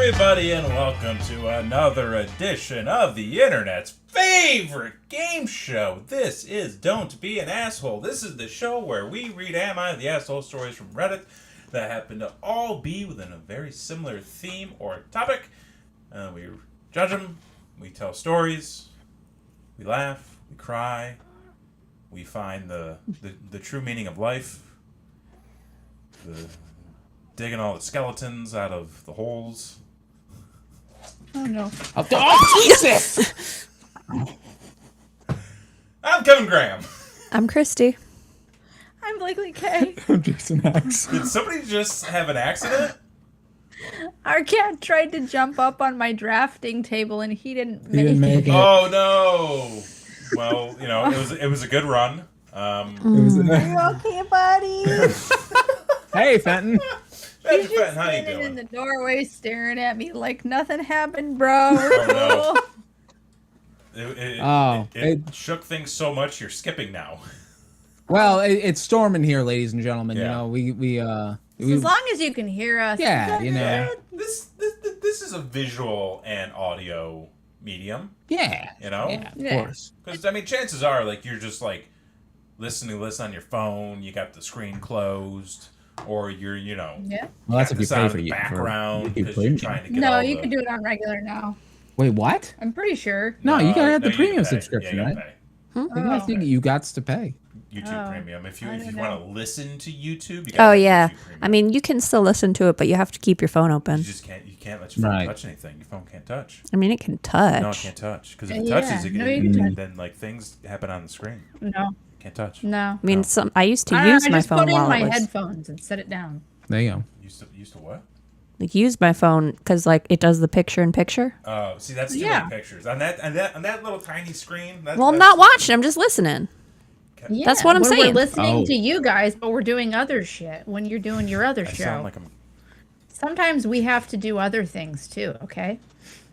everybody, and welcome to another edition of the internet's favorite game show. This is Don't Be an Asshole. This is the show where we read Am I the Asshole stories from Reddit that happen to all be within a very similar theme or topic. We judge them, we tell stories, we laugh, we cry, we find the true meaning of life, digging all the skeletons out of the holes. Oh no. Oh, Jesus! I'm Kevin Graham. I'm Christy. I'm Blakely K. I'm Jason X. Did somebody just have an accident? Our cat tried to jump up on my drafting table and he didn't make it. Oh no! Well, you know, it was a good run. Are you okay, buddy? Hey, Fenton. He's just Fenton, how you standing in doing? the doorway staring at me like nothing happened, bro. Oh, Oh, it shook things so much you're skipping now. Well, it's storming here, ladies and gentlemen. Yeah. You know, we As long as you can hear us. yeah, you know, Yeah, this is a visual and audio medium. yeah, You know? yeah, of Yeah. course. Because, I mean, chances are, like, you're just, like, listening to this on your phone, you got the screen closed, or you're, you know, Yeah. Well, that's got if you this pay on for in the you background for because YouTube you're Premium. trying to get No, all you the... can do it on regular now. Wait, what? I'm pretty sure. No, you gotta have the you can premium pay. subscription, Yeah, you right? gotta pay. I think you got to pay. YouTube Oh, Premium. If you I don't want know. to listen to YouTube, you Oh gotta have yeah. YouTube Premium. I mean, you can still listen to it, but you have to keep your phone you open. just can't let your phone Right. touch anything. Your phone can't touch. I mean, it can touch. No, it can't touch because if it Yeah, touches, no, you can touch. then like things happen on the screen. No. Can't touch. No. I mean, No. I used to I use my just phone put in while my it was headphones and set it down. There you go. Used to what? like use my phone because like it does the picture in picture. Oh, see, that's too Yeah. many pictures on that little tiny screen. Well, I'm not watching. I'm just listening. Yeah, That's what I'm when saying. We're listening Oh. to you guys, but we're doing other shit when you're doing your other I show. sound like I'm. Sometimes we have to do other things too, okay?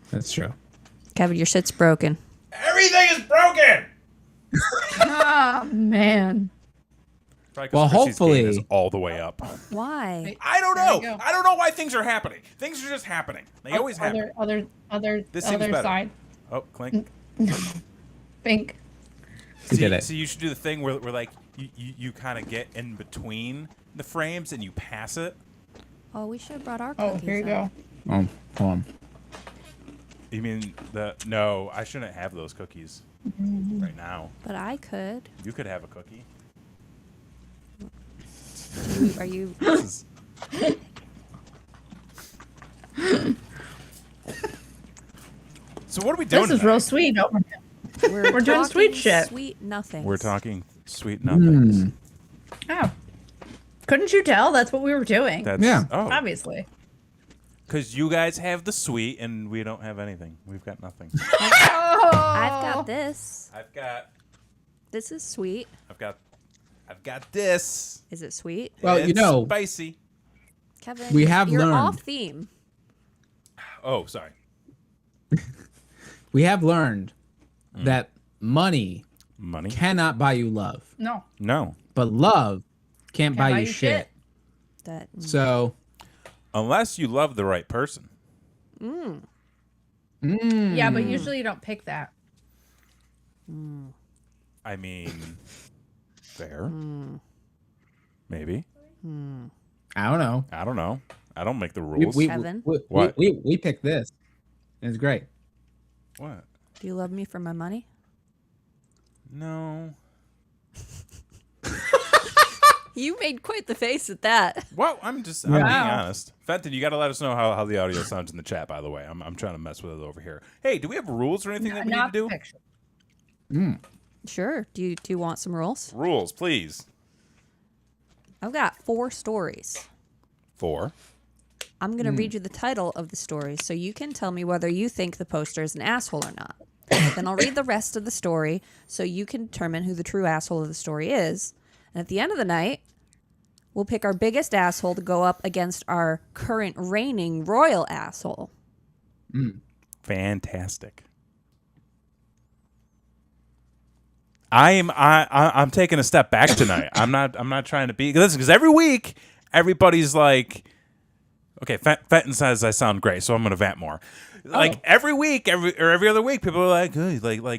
That's true. Kevin, your shit's broken. Everything is broken. Oh, man. Probably 'cause Well, Chrissy's gain hopefully- is all the way up. Why? I don't There we know. go. I don't know why things are happening. Things are just happening. They always happen. Other This seems better. side. Oh, clink. Pink. We did it. See, you should do the thing where like you kind of get in between the frames and you pass it. Oh, we should have brought our Oh, cookies. here you go. out. Oh, hold on. You mean no? I shouldn't have those cookies right now. But I could. You could have a cookie. Are you? This is... So what are we doing? This is tonight? real sweet. Oh, We're doing talking sweet shit. Sweet nothing. We're talking sweet nothings. oh. Couldn't you tell? That's what we were doing. That's, Yeah. Oh, Obviously. because you guys have the sweet and we don't have anything. We've got nothing. Oh. I've got this. I've got This is sweet. I've got this. Is it sweet? Well, you It's know- spicy. Kevin, We have you're learned. off theme. Oh, sorry. We have learned that money Money? cannot buy you love, No. No. but love can't buy you shit. That So, Unless you love the right person. Yeah, but usually you don't pick that. I mean, fair. Maybe. I don't know. I don't know. I don't make the rules. Kevin? What? We picked this. It's great. What? do you love me for my money? No. You made quite the face at that. Well, I'm being Wow. honest. Fenton, you got to let us know how the audio sounds in the chat, by the way. I'm trying to mess with it over here. Hey, do we have rules or anything that we need to Not do? picture. Sure. Do you want some rules? Rules, please. I've got 4 stories. 4. I'm going to read you the title of the story so you can tell me whether you think the poster is an asshole or not. Then I'll read the rest of the story so you can determine who the true asshole of the story is. And at the end of the night, we'll pick our biggest asshole to go up against our current reigning royal asshole. Fantastic. I'm taking a step back tonight. I'm not trying to be, listen, because every week everybody's like, Okay, Fenton says I sound great, so I'm gonna vent more. Like every week, every other week, people are like,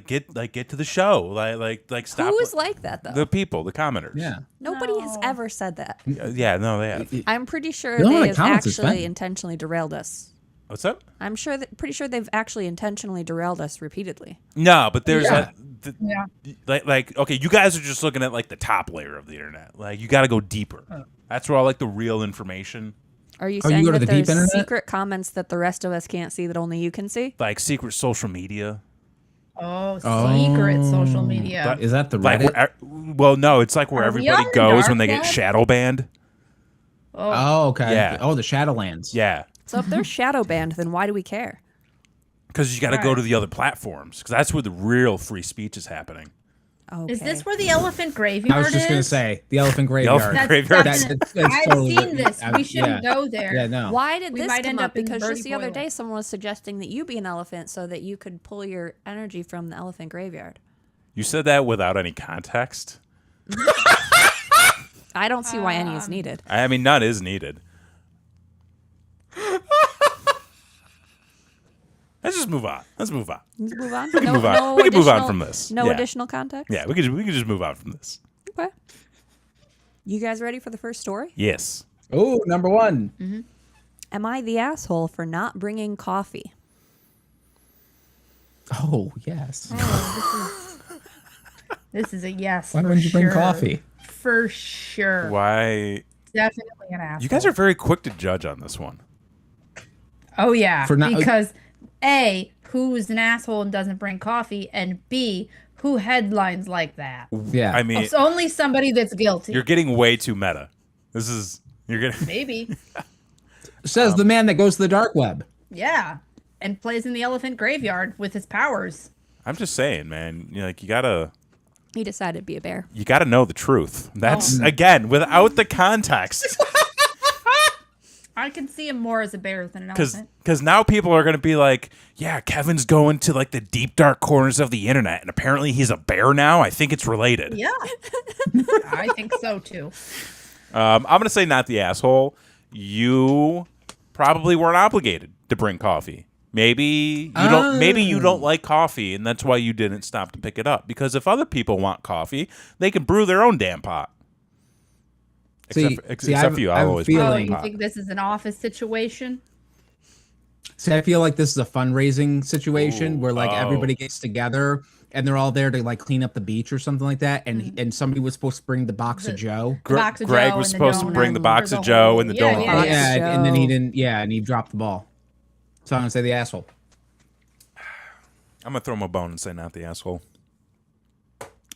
get to the show, like stop. Who is like that though? The people, the commenters. Yeah. Nobody has ever said that. Yeah, no, they have. I'm pretty sure The only one they that have comments is actually Fenton. intentionally derailed us. What's up? I'm pretty sure they've actually intentionally derailed us repeatedly. No, but there's Yeah. like okay, you guys are just looking at like the top layer of the internet. Like you got to go deeper. That's where all like the real information, Are you Oh, you saying go to that the deep there's internet? secret comments that the rest of us can't see that only you can see? like secret social media. Oh, secret social media. But- Is that the Like, Reddit? well, no, it's like where Are we everybody on the goes dark when they get web? shadow banned. Oh, okay. Yeah. Oh, the Shadowlands. Yeah, So if they're shadow banned, then why do we care? because you got to go Right. to the other platforms because that's where the real free speech is happening. Okay. Is this where the elephant graveyard I was just is? gonna say the elephant graveyard. elephant That's graveyard. definite- That's I've totally seen this. I- We shouldn't yeah. go there. Yeah, no. Why did We this might come end up? up in Because just Birdie the other Boil. day, someone was suggesting that you be an elephant so that you could pull your energy from the elephant graveyard. You said that without any context. I don't see why any is needed. I mean, none is needed. Let's just move on. Let's move on. Let's move on. We can move on. We can move on additional- from this. No Yeah. additional context. Yeah, we could just move on from this. Okay. You guys ready for the first story? Yes. Oh, number one. Am I the asshole for not bringing coffee? Oh, yes. This is a yes. Why for wouldn't you bring sure. coffee? For sure. Why? Definitely an asshole. You guys are very quick to judge on this one. Oh yeah. For not- because A, who's an asshole and doesn't bring coffee, and B, who headlines like that? Yeah. I mean, It's only somebody that's guilty. you're getting way too meta. You're getting. Maybe. Says the man that goes to the dark web. Yeah. And plays in the elephant graveyard with his powers. I'm just saying, man. You gotta He decided to be a bear. know the truth. That's again without the context. I can see him more as a bear than an elephant. Because now people are going to be like, yeah, Kevin's going to like the deep dark corners of the internet, and apparently he's a bear now. I think it's related. Yeah. I think so too. I'm going to say not the asshole. You probably weren't obligated to bring coffee. Maybe you don't like coffee, and that's why you didn't stop to pick it up. Because if other people want coffee, they can brew their own damn pot. Except for you, I have I'll a always brew Oh, my feeling. you pot. think this is an office situation? See, I feel like this is a fundraising situation Ooh, where like oh. everybody gets together and they're all there to like clean up the beach or something like that. And somebody was supposed to bring the box of Joe. box of Greg Joe was and the supposed to bring the donut box or of the Joe whole- and the yeah, donut yeah, box. Yeah, Joe. and then he didn't. Yeah, and he dropped the ball. So I'm gonna say the asshole. I'm going to throw him a bone and say not the asshole.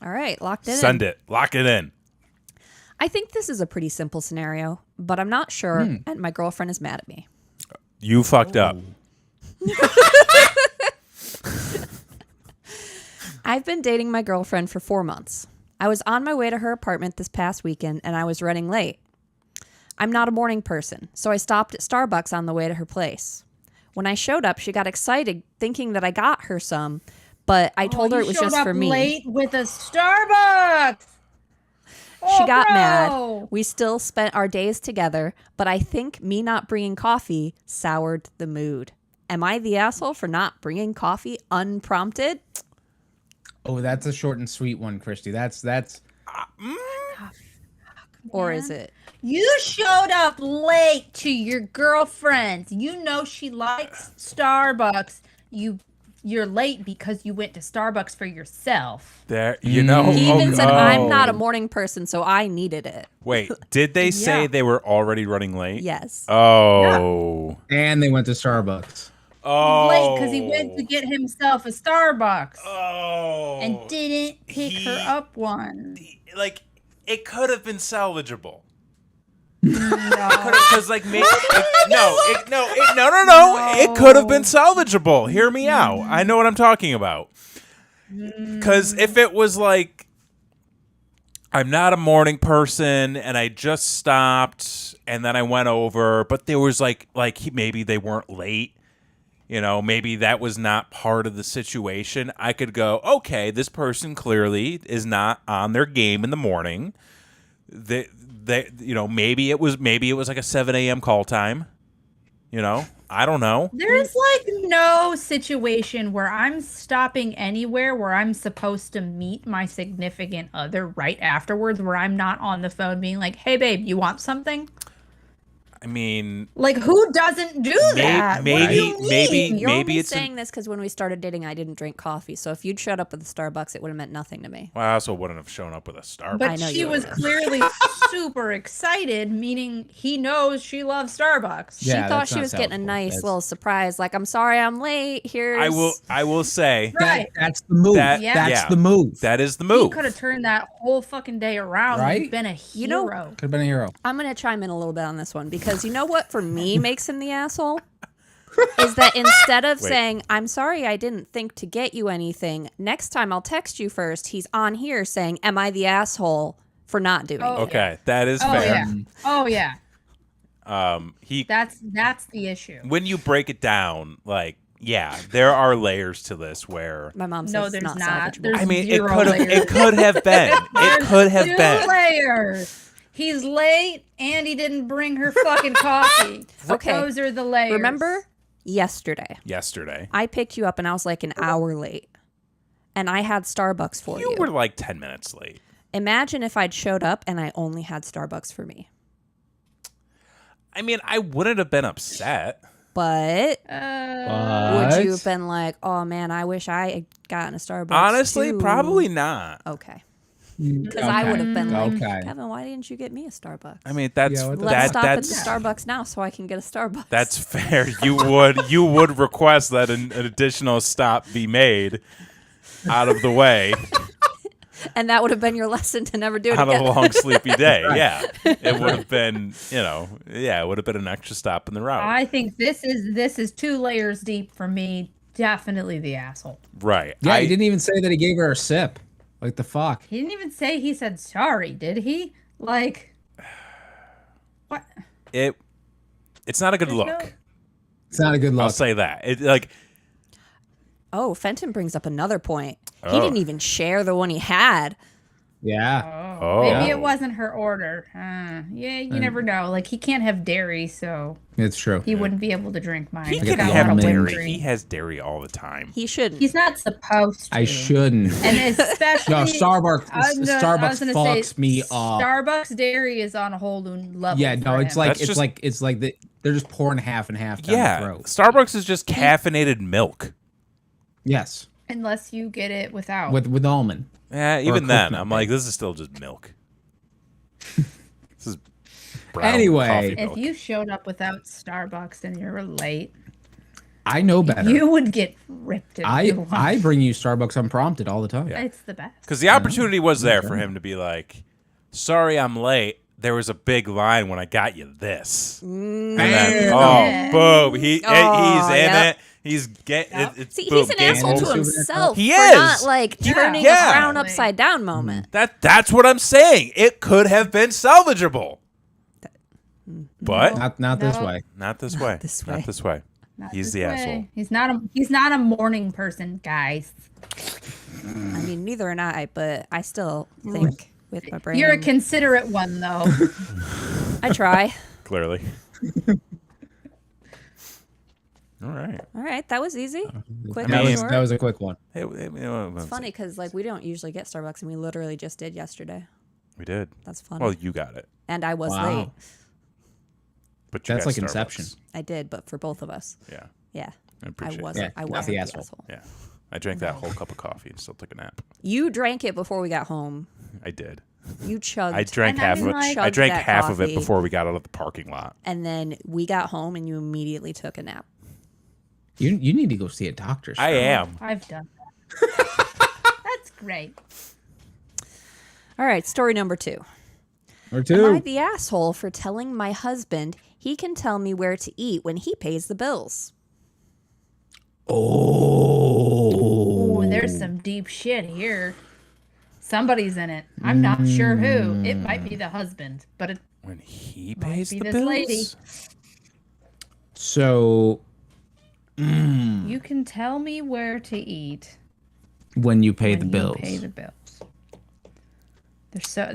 All right, locked in. Send it. Lock it in. I think this is a pretty simple scenario, but I'm not sure, and my girlfriend is mad at me. You fucked up. I've been dating my girlfriend for 4 months. I was on my way to her apartment this past weekend, and I was running late. I'm not a morning person, so I stopped at Starbucks on the way to her place. When I showed up, she got excited, thinking that I got her some, but I told her you it was showed just up for me. late with a Starbucks. She got bro. mad. We still spent our days together, but I think me not bringing coffee soured the mood. Am I the asshole for not bringing coffee unprompted? Oh, that's a short and sweet one, Christy. That's Or is it? You showed up late to your girlfriend's. You know she likes Starbucks. You're late because you went to Starbucks for yourself. There, you know. He even said, I'm oh. not a morning person, so I needed it. Wait, did they say Yeah. they were already running late? Yes. Oh. and they went to Starbucks. Oh. Late because he went to get himself a Starbucks Oh. and didn't pick her up one. Like, it could have been salvageable. No. Because, like, maybe. No. It could have been salvageable. Hear me out. I know what I'm talking about. Because if it was like, I'm not a morning person and I just stopped and then I went over, but there was maybe they weren't late. You know, maybe that was not part of the situation. I could go, okay, this person clearly is not on their game in the morning. Maybe it was like a 7 a.m. call time. You know, I don't know. There's like no situation where I'm stopping anywhere where I'm supposed to meet my significant other right afterwards, where I'm not on the phone being like, "Hey, babe, you want something?" I mean, Like, who doesn't do that? What do you mean? You're only it's saying this because when we started dating, I didn't drink coffee. So if you'd showed up at the Starbucks, it would have meant nothing to me. well, I also wouldn't have shown up with a Starbucks. But I know she you was were. clearly super excited, meaning he knows she loves Starbucks. She Yeah, thought that's she not was getting a salvageable. nice That's- little surprise. Like, I'm sorry I'm late. Here's... I will say Right. That's the move. That- Yeah. That's yeah. the move. that is the He move. could have turned that whole fucking day around Right? and been a hero. You know- Could have been a hero. I'm going to chime in a little bit on this one because you know what for me makes him the asshole? Is that instead of Wait. saying, I'm sorry I didn't think to get you anything, next time I'll text you first, he's on here saying, am I the asshole for not doing Oh, it? Okay, that is Oh fair. yeah. Oh yeah. He That's the issue. when you break it down, like, yeah, there are layers to this where My mom says No, it's there's not not. salvageable. There's I mean, zero it layers. could have been. It could have Two been. layers. He's late and he didn't bring her fucking coffee. Okay. Those are the layers. Remember yesterday, Yesterday, I picked you up and I was like an hour late. And I had Starbucks for you. you were like 10 minutes late. Imagine if I'd showed up and I only had Starbucks for me. I mean, I wouldn't have been upset. But Uh, would you have been like, oh man, I wish I had gotten a Starbucks? Honestly, too. probably not. Okay. Because I would have been like, Okay. Kevin, why didn't you get me a Starbucks? I mean, that's Yeah, what the- Let's stop at the that's Starbucks now so I can get a Starbucks. that's fair. You would request that an additional stop be made out of the way and that would have been your lesson to never do it on a again. long sleepy day. Yeah, it would have been, it would have been an extra stop in the route. I think this is 2 layers deep for me. Definitely the asshole. Right. Yeah, he didn't even say that he gave her a sip. Like the fuck. He didn't even say he said sorry, did he? Like, what? It's not a good There's look. no- It's not a good I'll look. say that. It like Oh, Fenton brings up another point. He Oh. didn't even share the one he had. Yeah. Oh, maybe Oh. it wasn't her order. Yeah, you never know. Like, he can't have dairy, so It's true. he wouldn't be able to drink mine. he get can the have almond. dairy. He has dairy all the time. He shouldn't. He's not supposed to. I shouldn't. And especially No, Starbucks. I was Starbucks gonna fucks say, me up. Starbucks dairy is on a whole new level. Yeah, no, for it's him. like That's just- it's like they're just pouring half and half down Yeah, the throat. Starbucks is just caffeinated milk. Yes, unless you get it without. with almond. Yeah, even cooked then, milk. I'm like, this is still just milk. This is brown Anyway. coffee If milk. you showed up without Starbucks and you're late, I know better. you would get ripped. If you I bring you Starbucks unprompted all the time. Yeah. It's the best. Because the opportunity was there for him to be like, sorry I'm late. There was a big line when I got you this. And then, Yeah. boom. He's in yep. it. He's getting it's See, boom, he's an game asshole to over. himself. He for is. not like turning Yeah. a frown upside down moment. That's what I'm saying. It could have been salvageable. But Not this No. way. not this way. this Not way. this way. Not He's this the way. asshole. He's not a morning person, guys. I mean, neither am I, but I still think with my brain. You're a considerate one, though. I try. Clearly. All right. All right, that was easy. Quick I mean- and short. That was a quick one. It's funny because like we don't usually get Starbucks, and we literally just did yesterday. We did. That's funny. Well, you got it. And I was Wow. late. But you That's got like Starbucks. Inception. I did, but for both of us. Yeah. Yeah. I I appreciate wasn't. it. Yeah, I not wasn't the the asshole. asshole. Yeah. I drank that whole cup of coffee and still took a nap. You drank it before we got home. I did. You chugged. I drank And I half of mean, it. like- I drank Chugged that half of it coffee. before we got out of the parking lot. And then we got home, and you immediately took a nap. You need to go see a doctor. I am. I've done that. That's great. All right, story number 2. Or Am I two. the asshole for telling my husband he can tell me where to eat when he pays the bills? Oh. Ooh, there's some deep shit here. Somebody's in it. I'm not sure who. It might be the husband, but it When he might pays be the this bills. lady. So You can tell me where to eat when you pay when the you bills. pay the bills.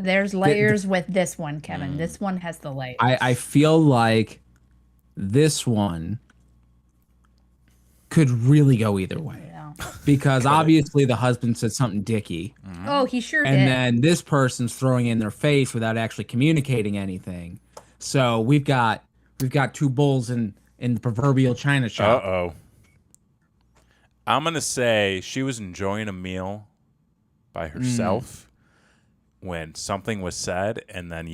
There's layers with this one, Kevin. This one has the layers. I feel like this one could really go either way. Yeah. Because obviously the husband said something dicky. Oh, he sure And did. then this person's throwing in their face without actually communicating anything. So we've got two bulls in the proverbial china shop. Uh-oh. I'm going to say she was enjoying a meal by herself when something was said, and then,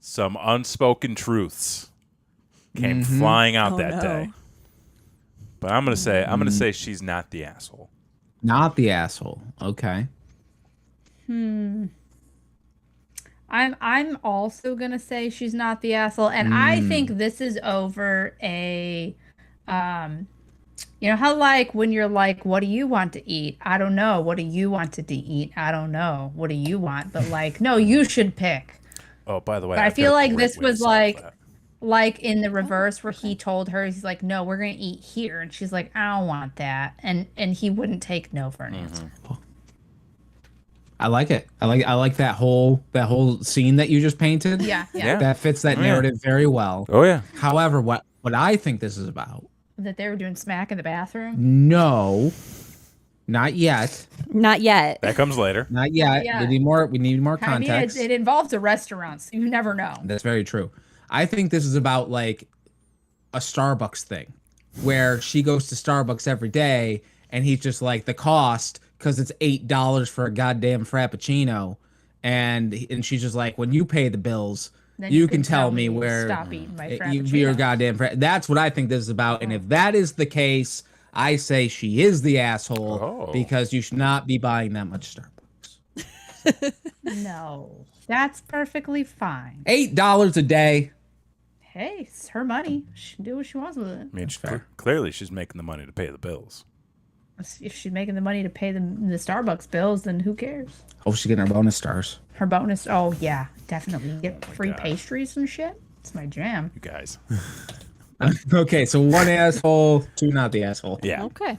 some unspoken truths came flying out that day. But I'm going to say she's not the asshole. Not the asshole. Okay. I'm also gonna say she's not the asshole, and I think this is over a, you know how like when you're like, what do you want to eat? I don't know. What do you want to eat? I don't know. What do you want? But like, no, you should pick. Oh, by the way, But I I've feel got a like great this way to was solve like, that. like in the reverse where he told her, he's like, no, we're gonna eat here, and she's like, I don't want that, and he wouldn't take no for an answer. I like it. I like that whole scene that you just painted. Yeah. That fits that narrative very well. Oh, yeah. However, what I think this is about? That they were doing smack in the bathroom. No, not yet. Not yet. That comes later. Not yet. yet. We need more I mean, context. it involves a restaurant, so you never know. That's very true. I think this is about like a Starbucks thing where she goes to Starbucks every day and he's just like the cost because it's $8 for a goddamn frappuccino. And she's just like, when you pay the bills, Then you can tell me where stop eating my your frappuccino. goddamn that's what I think this is about. And if that is the case, I say she is the asshole because you should not be buying that much Starbucks. No, that's perfectly fine. $8 a day. Hey, it's her money. She can do what she wants with it. I mean, clearly she's making the money to pay the bills. If she's making the money to pay the Starbucks bills, then who cares? Oh, she's getting her bonus stars. Her bonus. Oh yeah, definitely. You get free pastries and shit. It's my jam. You guys. Okay, so one asshole, two not the asshole. Yeah. Okay.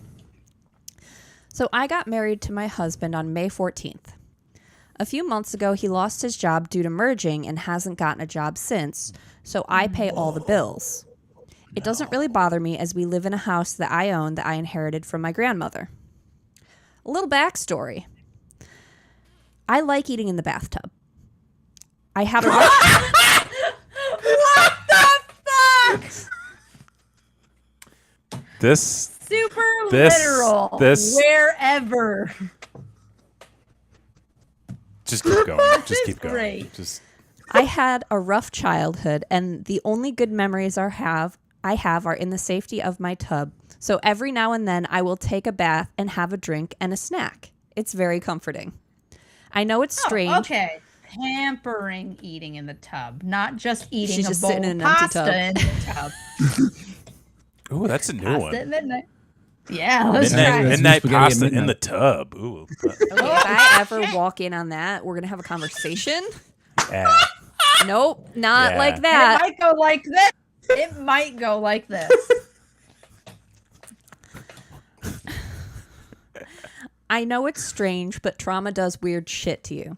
So I got married to my husband on May 14th. A few months ago, he lost his job due to merging and hasn't gotten a job since, so I pay all the bills. It doesn't really bother me as we live in a house that I own that I inherited from my grandmother. A little backstory. I like eating in the bathtub. I have a... What the fuck? This Super literal. Wherever. just keep going. Just is keep going. great. Just I had a rough childhood, and the only good memories I have are in the safety of my tub. So every now and then I will take a bath and have a drink and a snack. It's very comforting. I know it's strange. Oh, okay. Pampering eating in the tub, not just eating She's a just bowl sitting of in an empty pasta tub. in the tub. ooh, that's a new Pasta one. at midnight. Yeah, let's Midnight- try it. Midnight Spaghetti at pasta in midnight. the tub. Ooh. Okay, if I ever walk in on that, we're going to have a conversation. Yeah. Nope, not Yeah. like And that. it might go like this. It might go like this. I know it's strange, but trauma does weird shit to you.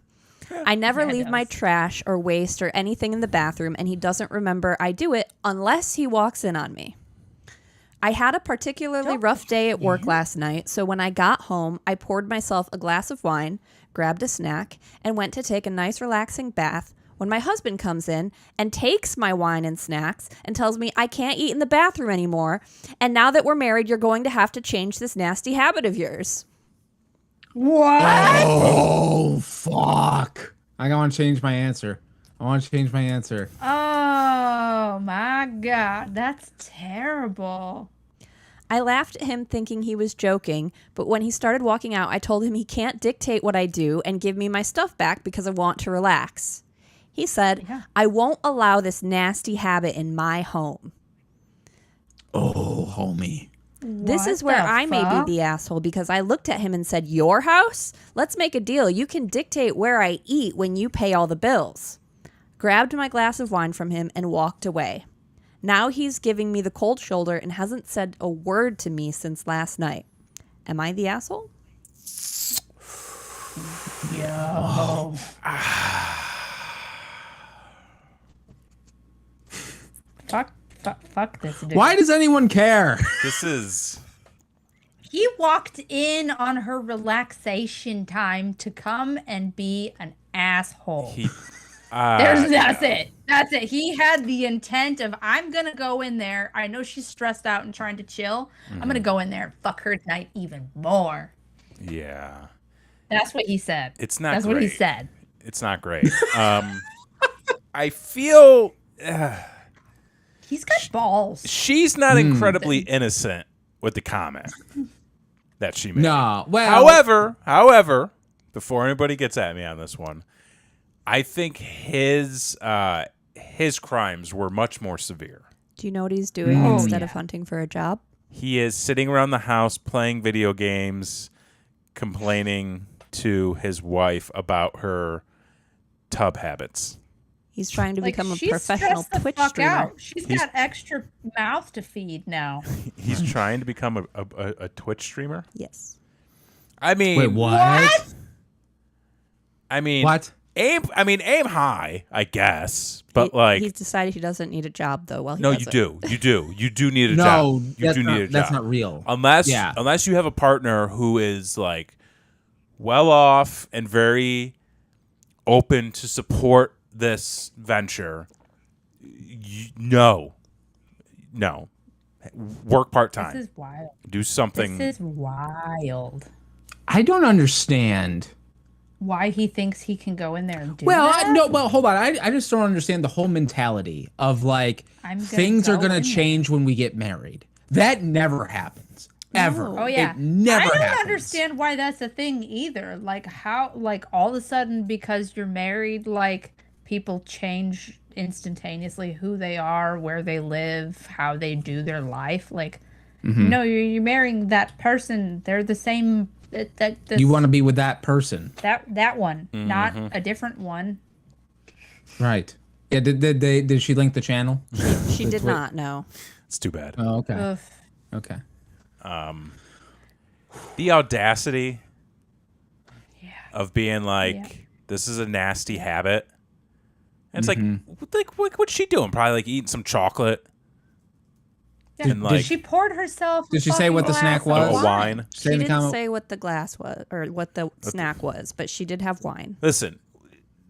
I never Yeah, it leave my does. trash or waste or anything in the bathroom, and he doesn't remember I do it unless he walks in on me. I had a particularly rough day at work last night, so when I got home, I poured myself a glass of wine, grabbed a snack, and went to take a nice relaxing bath when my husband comes in and takes my wine and snacks and tells me I can't eat in the bathroom anymore, and now that we're married, you're going to have to change this nasty habit of yours. What? Oh, fuck. I want to change my answer. Oh my god, that's terrible. I laughed at him thinking he was joking, but when he started walking out, I told him he can't dictate what I do and give me my stuff back because I want to relax. He said, I won't allow this nasty habit in my home. Oh, homie. This What is where the I may fuck? be the asshole because I looked at him and said, your house? Let's make a deal. You can dictate where I eat when you pay all the bills. Grabbed my glass of wine from him and walked away. Now he's giving me the cold shoulder and hasn't said a word to me since last night. Am I the asshole? Yo. Fuck this dude. Why does anyone care? This is. He walked in on her relaxation time to come and be an asshole. That's it. That's it. He had the intent of, I'm going to go in there. I know she's stressed out and trying to chill. I'm going to go in there and fuck her tonight even more. Yeah. That's what he said. It's not That's great. what he said. It's not great. I feel He's got balls. she's not incredibly innocent with the comment that she made. No. Well, However, before anybody gets at me on this one, I think his crimes were much more severe. Do you know what he's doing instead of hunting for a job? He is sitting around the house playing video games, complaining to his wife about her tub habits. He's trying to become a she's professional stressed the Twitch fuck streamer. out. She's got extra mouth to feed now. He's trying to become a Twitch streamer? Yes. I mean... Wait, what? I mean... What? Aim high, I guess. But he's decided he doesn't need a job though. Well, you do need a job. You do need a job. That's not real. Unless you have a partner who is like well off and very open to support this venture. No. Work part time. This is wild. Do something. This is wild. I don't understand. Why he thinks he can go in there and do that? Hold on. I just don't understand the whole mentality of like things are gonna change when we get married. That never happens. Ever. Oh yeah. It never happens. I don't understand why that's a thing either. Like how all of a sudden because you're married, like people change instantaneously who they are, where they live, how they do their life. Like no, you're marrying that person. They're the same. You want to be with that person. That one, not a different one. Right. Yeah. Did she link the channel? She did not. No. It's too bad. Oh, okay. Ugh. Okay. The audacity of being like, this is a nasty habit. And it's like what's she doing? Probably like eating some chocolate. Yeah. And like, she poured herself. Did she say what the snack was? Wine. She didn't say what the glass was or what the snack was, but she did have wine. Listen,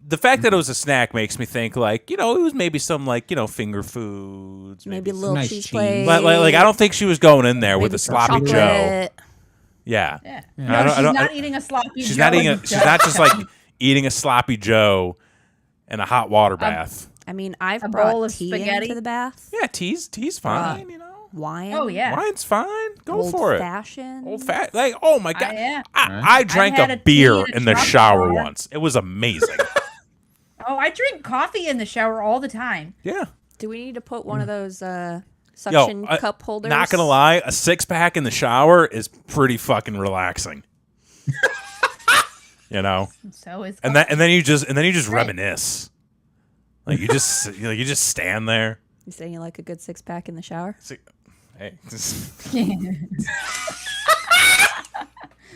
the fact that it was a snack makes me think like, it was maybe some like, finger foods. Maybe a little nice cheese cheese. plate. Like I don't think she was going in there with a sloppy chocolate. Joe. Yeah. No, she's not eating a sloppy She's Joe. she's not just like eating a sloppy Joe in a hot water bath. I mean, I've A brought bowl of tea spaghetti? into the bath. Yeah, tea's fine, Wine. Oh yeah. Wine's fine. Go Old for it. fashioned. Old fashioned. Like, oh my god. Yeah. I drank had a a tea beer and a in the chocolate shower bar. once. It was amazing. Oh, I drink coffee in the shower all the time. Yeah. Do we need to put one of those suction cup holders? Not gonna lie, a 6-pack in the shower is pretty fucking relaxing. So is And then you just reminisce. Like you just stand there. You saying you like a good 6-pack in the shower? Hey.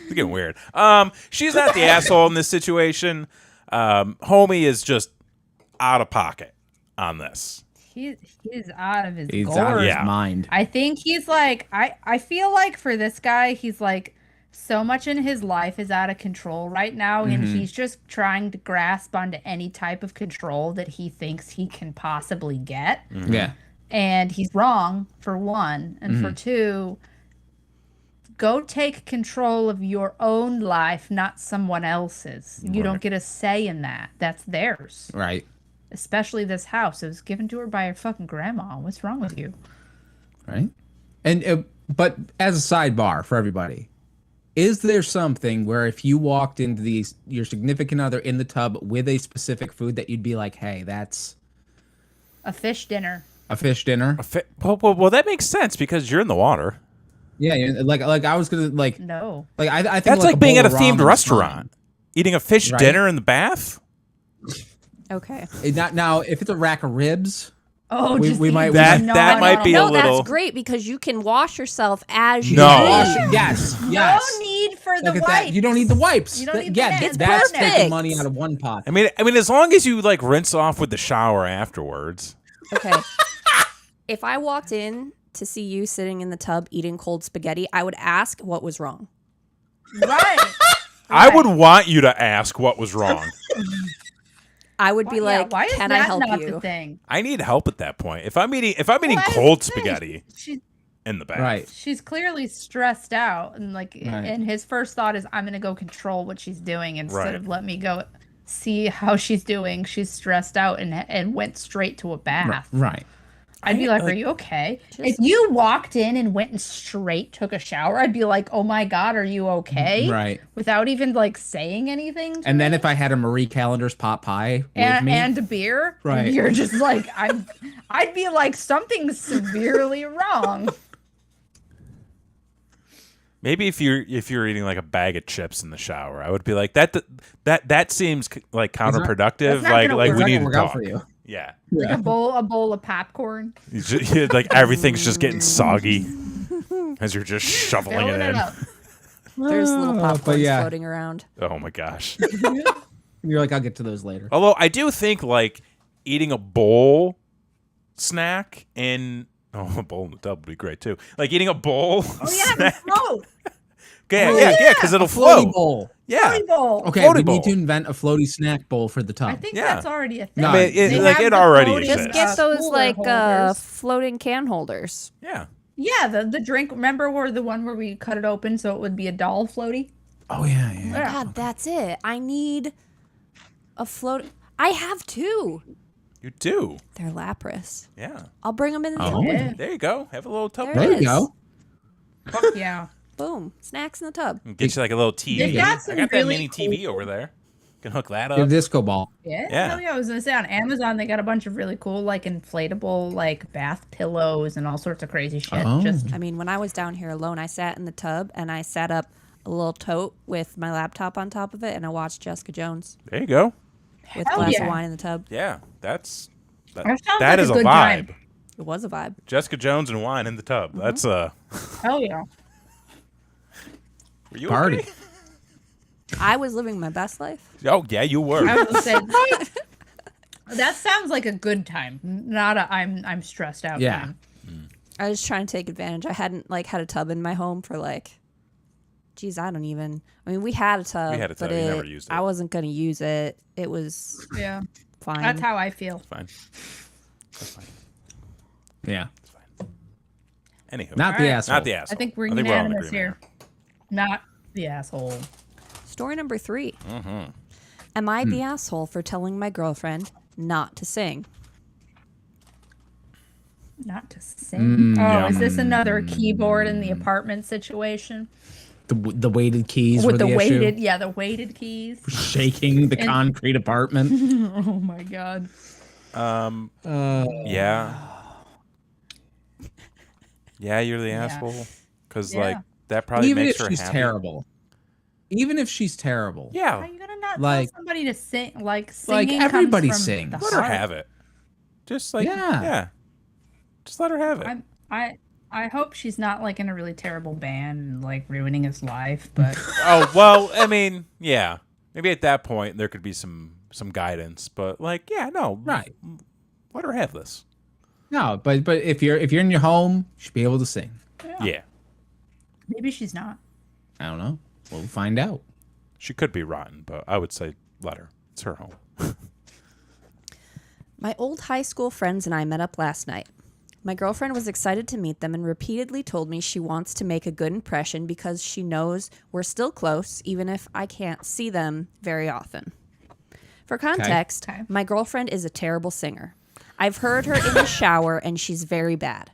It's getting weird. She's not the asshole in this situation. Homie is just out of pocket on this. He's out of his He's gourd. out of his mind. I think he's like I feel like for this guy, he's like so much in his life is out of control right now, and he's just trying to grasp onto any type of control that he thinks he can possibly get. Yeah. And he's wrong, for one. And for two, go take control of your own life, not someone else's. You don't get a say in that. That's theirs. Right. Especially this house. It was given to her by her fucking grandma. What's wrong with you? Right. And but as a sidebar for everybody, is there something where if you walked into your significant other in the tub with a specific food that you'd be like, hey, that's A fish dinner. a fish dinner? Well, that makes sense because you're in the water. Yeah, like I was gonna like No. like I think That's like a being bowl at a of themed ramen's restaurant, eating a fish Right. dinner in the bath. Okay. fine. Now, if it's a rack of ribs, Oh, We- just we eat- might- That no, that no, might no, be no. a No, little. that's great because you can wash yourself as you No. eat. yes, No yes. need for the Look at wipes. that. You don't need the wipes. You don't need yeah, the wipes. that's Perfect. taking money out of one pot. I mean, as long as you like rinse off with the shower afterwards. Okay. If I walked in to see you sitting in the tub eating cold spaghetti, I would ask what was wrong. Right. I would want you to ask what was wrong. I would be like, why is "Can that I help not you?" the thing? I need help at that point. If I'm eating Well, cold that's the thing. spaghetti She's in the bath. Right. she's clearly stressed out, and and his first thought is, I'm gonna go control what she's doing instead Right. of let me go see how she's doing. She's stressed out and went straight to a bath. Right. I'd be like, "Are you okay?" If you walked in and went and straight took a shower, I'd be like, "Oh my God, are you okay?" Right. Without even like saying anything. To And then me. if I had a Marie Callender's pot pie with and, me, and a beer, Right. you're just like, I'd be like, something's severely wrong. Maybe if you're eating like a bag of chips in the shower, I would be like that seems like counterproductive. That's not Like gonna we work. need to work out talk. for you. Yeah. Like a bowl of popcorn. Like everything's just getting soggy as you're just shoveling Filling it in. up. There's little but popcorns yeah. floating around. Oh my gosh. You're like, I'll get to those later. Although I do think like eating a bowl snack in a bowl in the tub would be great too. Like eating a bowl. Oh yeah, the float. Yeah, because it'll Floaty float. bowl. Yeah. Floaty bowl. Okay, Floaty we bowl. need to invent a floaty snack bowl for the tub. I think Yeah. that's already a thing. No, I mean, They like have it the already floating, exists. Just get those cooler like holders. floating can holders. Yeah. Yeah, the drink. Remember where the one where we cut it open so it would be a doll floaty? Oh yeah. Yeah. God, that's it. I need a float. I have two. You do. They're Lapras. Yeah. I'll bring them in the Oh. tub. Yeah. There you go. Have a little tub. There There it you go. Fuck yeah. Boom. Snacks in the tub. Get you like a little TV. They've got I some got that really mini TV over there. Can hook that Your up. disco ball. Yeah, Yeah. hell yeah. I was gonna say on Amazon they got a bunch of really cool like inflatable like bath pillows and all sorts of crazy shit. Oh. Just I mean, when I was down here alone, I sat in the tub and I sat up a little tote with my laptop on top of it and I watched Jessica Jones There you go. with a Hell glass yeah. of wine in the tub. Yeah. That That sounds that like is a a good vibe. time. It was a vibe. Jessica Jones and wine in the tub. That's hell yeah. Were you Party. okay? I was living my best life. Oh yeah, you were. I was gonna say that sounds like a good time, not a I'm stressed out Yeah. time. I was trying to take advantage. I hadn't like had a tub in my home for like, geez, I mean, we had a tub. We had a tub, but you never used it. I wasn't gonna use it. It was Yeah. fine. That's how I feel. Fine. That's fine. Yeah. Anywho. Not the Alright. asshole. Not the asshole. I think we're all in unanimous agreement here. Not the asshole. Story number 3. Mm-hmm. Am I the asshole for telling my girlfriend not to sing? Not to sing. Mm, is this another keyboard in the apartment situation? The weighted keys With were the the weighted, issue. yeah, the weighted keys. Shaking the concrete apartment. Oh my god. Yeah. Yeah, you're the asshole. Because Yeah. like that probably Even makes if her she's happy. terrible. Even if she's terrible. How Yeah. are you gonna not Like- tell somebody to sing? Like Like, singing everybody comes from sings. the Let her heart. have it. Just like Yeah. yeah. Just let her have it. I hope she's not like in a really terrible band and like ruining his life, but Oh well, I mean, yeah. Maybe at that point there could be some guidance, but like, yeah, no, Right. Let her have this. No, but if you're in your home, you should be able to sing. Yeah, maybe she's not. I don't know. We'll find out. she could be rotten, but I would say let her. It's her home. My old high school friends and I met up last night. My girlfriend was excited to meet them and repeatedly told me she wants to make a good impression because she knows we're still close, even if I can't see them very often. For context, Okay. my girlfriend is a terrible singer. I've heard her in the shower and she's very bad.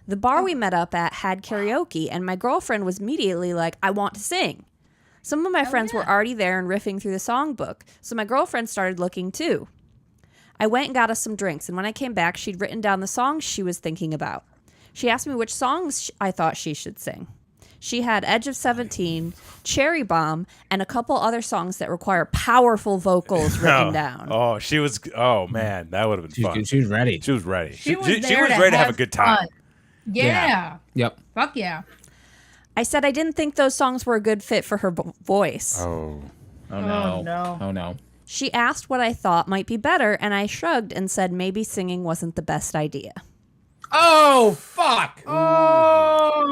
The bar we met up at had karaoke and my girlfriend was immediately like, I want to sing. Some of my friends were already there and riffing through the songbook, so my girlfriend started looking too. I went and got us some drinks, and when I came back, she'd written down the songs she was thinking about. She asked me which songs I thought she should sing. She had Edge of 17, Cherry Bomb, and a couple other songs that require powerful vocals written down. Oh, she was. Oh man, that would have been fun. She was ready. She was ready. She was she there was to ready to have a good time. fun. Yeah. Yep. Fuck yeah. I said I didn't think those songs were a good fit for her voice. Oh, Oh no. no. Oh no. She asked what I thought might be better, and I shrugged and said maybe singing wasn't the best idea. Oh, fuck. Oh,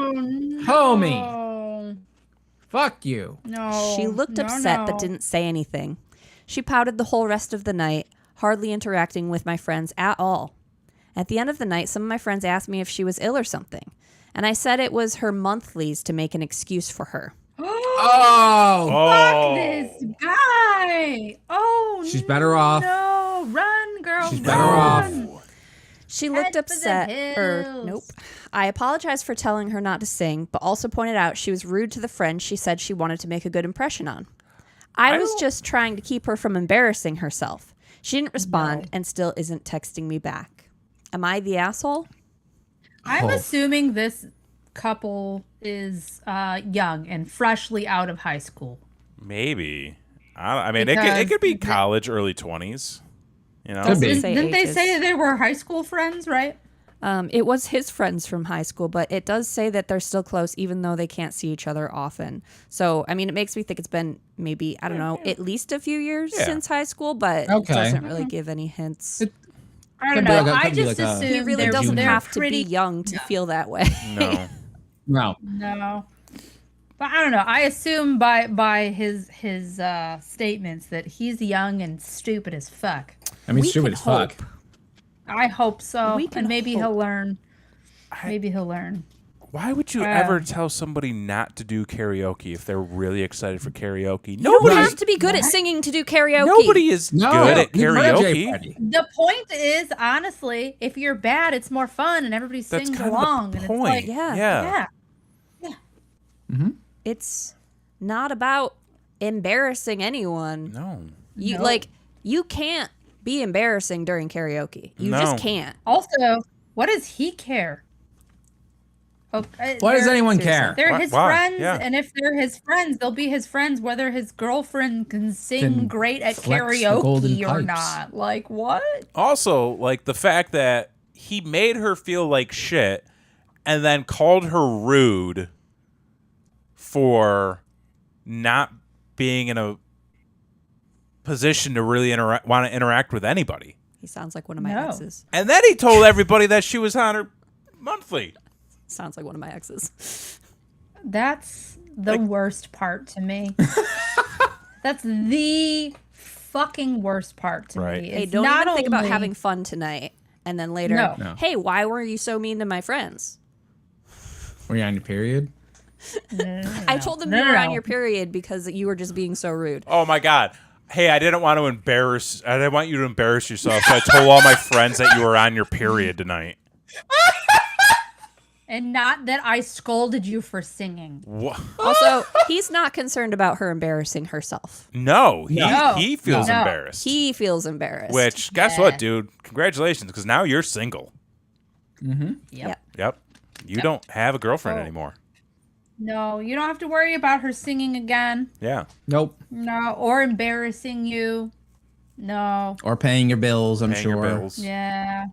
Homie. no. Fuck you. No. She looked no, upset no. but didn't say anything. She pouted the whole rest of the night, hardly interacting with my friends at all. At the end of the night, some of my friends asked me if she was ill or something, and I said it was her monthlies to make an excuse for her. Oh. Fuck this guy. Oh, She's better off. No, run, girl. She's better run. off. She looked Head for the upset. hills. Nope. I apologized for telling her not to sing, but also pointed out she was rude to the friend she said she wanted to make a good impression on. I was just trying to keep her from embarrassing herself. She didn't respond and still isn't texting me back. Am I the asshole? I'm Oh. assuming this couple is young and freshly out of high school. Maybe. I mean, Because it could be college, early 20s. You know, Could be. Didn't they ages. say they were high school friends, right? It was his friends from high school, but it does say that they're still close, even though they can't see each other often. So, I mean, it makes me think it's been maybe, I don't know, at least a few years Yeah. since high school, but Okay. it doesn't really give any hints. I don't Could be know. like a- I could be just like a- assume He really they're, doesn't they're have to pretty be young to feel that way. no. No. No, but I don't know. I assume by his statements that he's young and stupid as fuck. I mean, We stupid can as fuck. hope. I hope so, We can and maybe hope. he'll learn. Maybe he'll learn. Why would you ever tell somebody not to do karaoke if they're really excited for karaoke? You don't Nobody, have to be good at singing to do karaoke. nobody is No. good at Neither is Jay karaoke. Freddy. The point is, honestly, if you're bad, it's more fun and everybody That's sings kind of along. the And point. it's like, Yeah. yeah. It's not about embarrassing anyone. No. You No. like you can't be embarrassing during karaoke. You No. just can't. Also, what does he care? Okay, Why does they're- anyone seriously. care? They're Why- his why? friends, Yeah. and if they're his friends, they'll be his friends, whether his girlfriend can sing Can great at flex the golden karaoke or pipes. not. Like, what? Also, like the fact that he made her feel like shit and then called her rude for not being in a position to really want to interact with anybody. He sounds like one of my No. exes. And then he told everybody that she was on her monthly. Sounds like one of my exes. That's the worst part to me. That's the fucking worst part to Right. me. Hey, It's don't not even think about only- having fun tonight. And then later, No. No. hey, why were you so mean to my friends? Were you on your period? I told them No, you no, were on no. your period because you were just being so rude. Oh my God. Hey, I didn't want you to embarrass yourself. So I told all my friends that you were on your period tonight. And not that I scolded you for singing. What? Also, he's not concerned about her embarrassing herself. No, No. he feels No. embarrassed. He feels embarrassed. Which, guess what, dude? Congratulations, because now you're single. Yep. Yep. You don't have a girlfriend Oh. anymore. No, you don't have to worry about her singing again. Yeah. Nope. No, or embarrassing you. No. Or paying your bills, I'm Paying sure. your bills. Yeah.